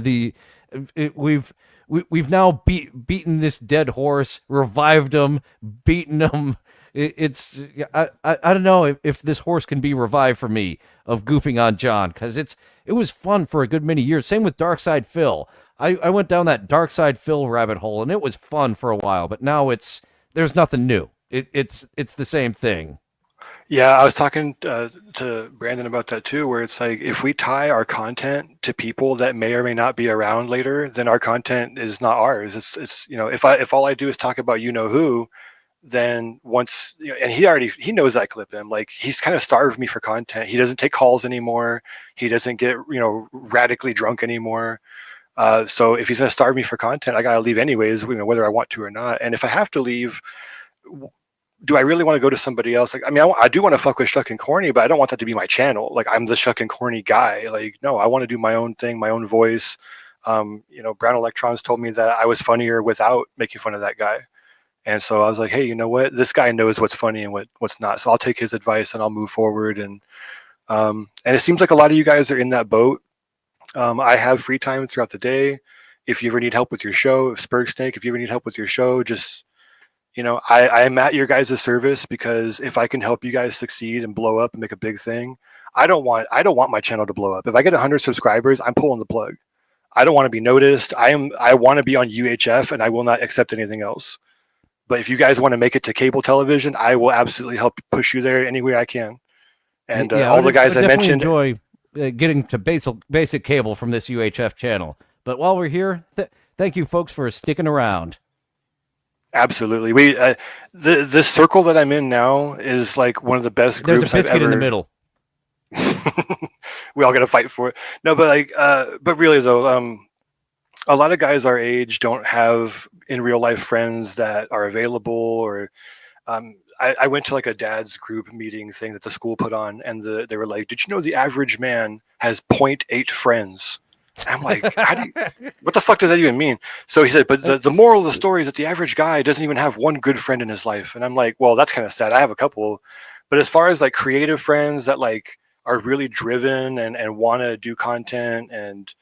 we've now beaten this dead horse, revived him, beaten him. I don't know if this horse can be revived for me of goofing on John, because it was fun for a good many years. Same with Darkside Phil. I went down that Darkside Phil rabbit hole, and it was fun for a while, but now there's nothing new. It's the same thing. Yeah, I was talking to Brandon about that too, where it's like, if we tie our content to people that may or may not be around later, then our content is not ours. It's if all I do is talk about who, then once, and he knows I clip him. Like, he's kind of starved me for content. He doesn't take calls anymore. He doesn't get radically drunk anymore. So if he's gonna starve me for content, I gotta leave anyways, whether I want to or not. And if I have to leave, do I really want to go to somebody else? Like, I mean, I do want to fuck with Shuck and Corny, but I don't want that to be my channel. Like, I'm the Shuck and Corny guy. Like, no, I want to do my own thing, my own voice. Brown Electrons told me that I was funnier without making fun of that guy. And so I was like, hey, you know what? This guy knows what's funny and what's not. So I'll take his advice and I'll move forward. And it seems like a lot of you guys are in that boat. I have free time throughout the day. If you ever need help with your show, Spurg Snake, if you ever need help with your show, just, I am at your guys' service, because if I can help you guys succeed and blow up and make a big thing, I don't want my channel to blow up. If I get 100 subscribers, I'm pulling the plug. I don't want to be noticed. I want to be on UHF, and I will not accept anything else. But if you guys want to make it to cable television, I will absolutely help push you there any way I can. And all the guys I mentioned, enjoy getting to basic cable from this UHF channel. But while we're here, thank you folks for sticking around. Absolutely. This circle that I'm in now is like one of the best groups. There's a biscuit in the middle. We all got to fight for it. No, but but really though, a lot of guys our age don't have in real life friends that are available. Or I went to like a dad's group meeting thing that the school put on, and they were like, "Did you know the average man has 0.8 friends?" And I'm like, what the fuck does that even mean? So he said, but the moral of the story is that the average guy doesn't even have one good friend in his life. And I'm like, well, that's kind of sad. I have a couple. But as far as like creative friends that like are really driven and want to do content, and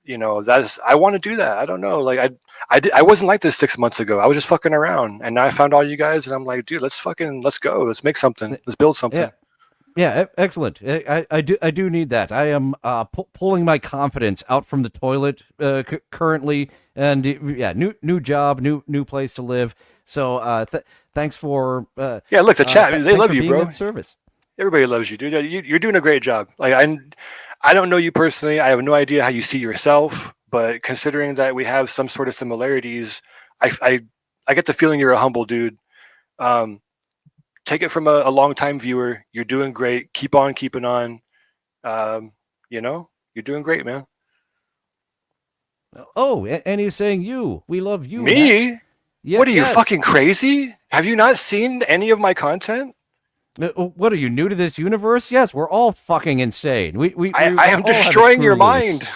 I want to do that. I don't know. Like I wasn't like this 6 months ago. I was just fucking around, and now I found all you guys, and I'm like, dude, let's go. Let's make something. Let's build something. Yeah, excellent. I do need that. I am pulling my confidence out from the toilet currently, and new job, new place to live. So thanks for look, the chat, they love you, bro. Service. Everybody loves you, dude. You're doing a great job. Like I don't know you personally. I have no idea how you see yourself, but considering that we have some sort of similarities, I get the feeling you're a humble dude. Take it from a long-time viewer. You're doing great. Keep on keeping on. You're doing great, man. Oh, and he's saying we love you. Me? Yeah, what are you, fucking crazy? Have you not seen any of my content? What, are you new to this universe? Yes, we're all fucking insane. I am destroying your mind.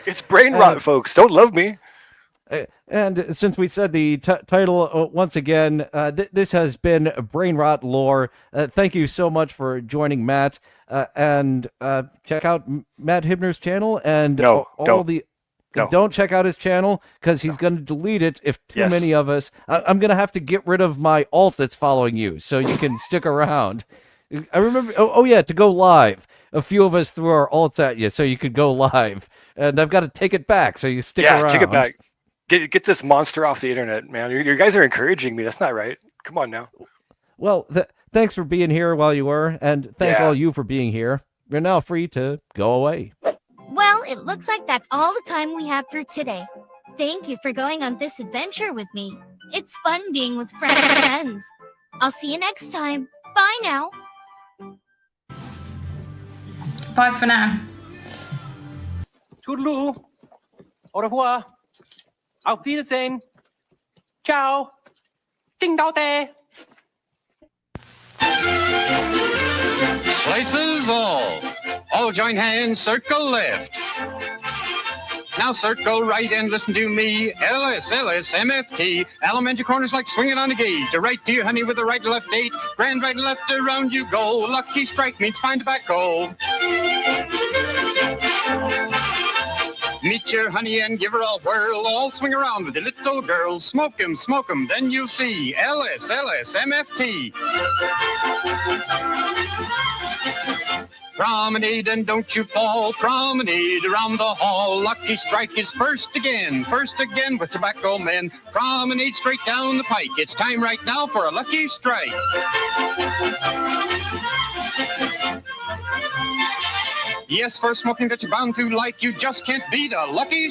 It's brain rot, folks. Don't love me. And since we said the title once again, this has been Brain Rot Lore. Thank you so much for joining Matt. And check out Matt Hibner's channel. And don't check out his channel, because he's going to delete it if too many of us. I'm going to have to get rid of my alt that's following you, so you can stick around. I remember, to go live. A few of us threw our alts at you so you could go live. And I've got to take it back, so you stick around. Yeah, take it back. Get this monster off the internet, man. You guys are encouraging me. That's not right. Come on now. Well, thanks for being here while you were, and thank all you for being here. you're now free to go away. Well, it looks like that's all the time we have for today. Thank you for going on this adventure with me. It's fun being with friends. I'll see you next time. Bye now. Bye for now. Toodaloo. Au revoir. Auf Wiedersehen. Ciao. Ding dao day. Places all. All join hands, circle left. Now circle right and listen to me. LS, MFT. Elementary corners like swinging on a gate. To right to your honey with the right left 8. Grand right and left around you go. Lucky strike means fine tobacco. Meet your honey and give her a whirl. All swing around with the little girls. Smoke 'em, then you'll see. LS, MFT. Promenade and don't you fall. Promenade around the hall. Lucky strike is first again with tobacco men. Promenade straight down the pike. It's time right now for a lucky strike. Yes, for smoking that you're bound to like, you just can't beat a lucky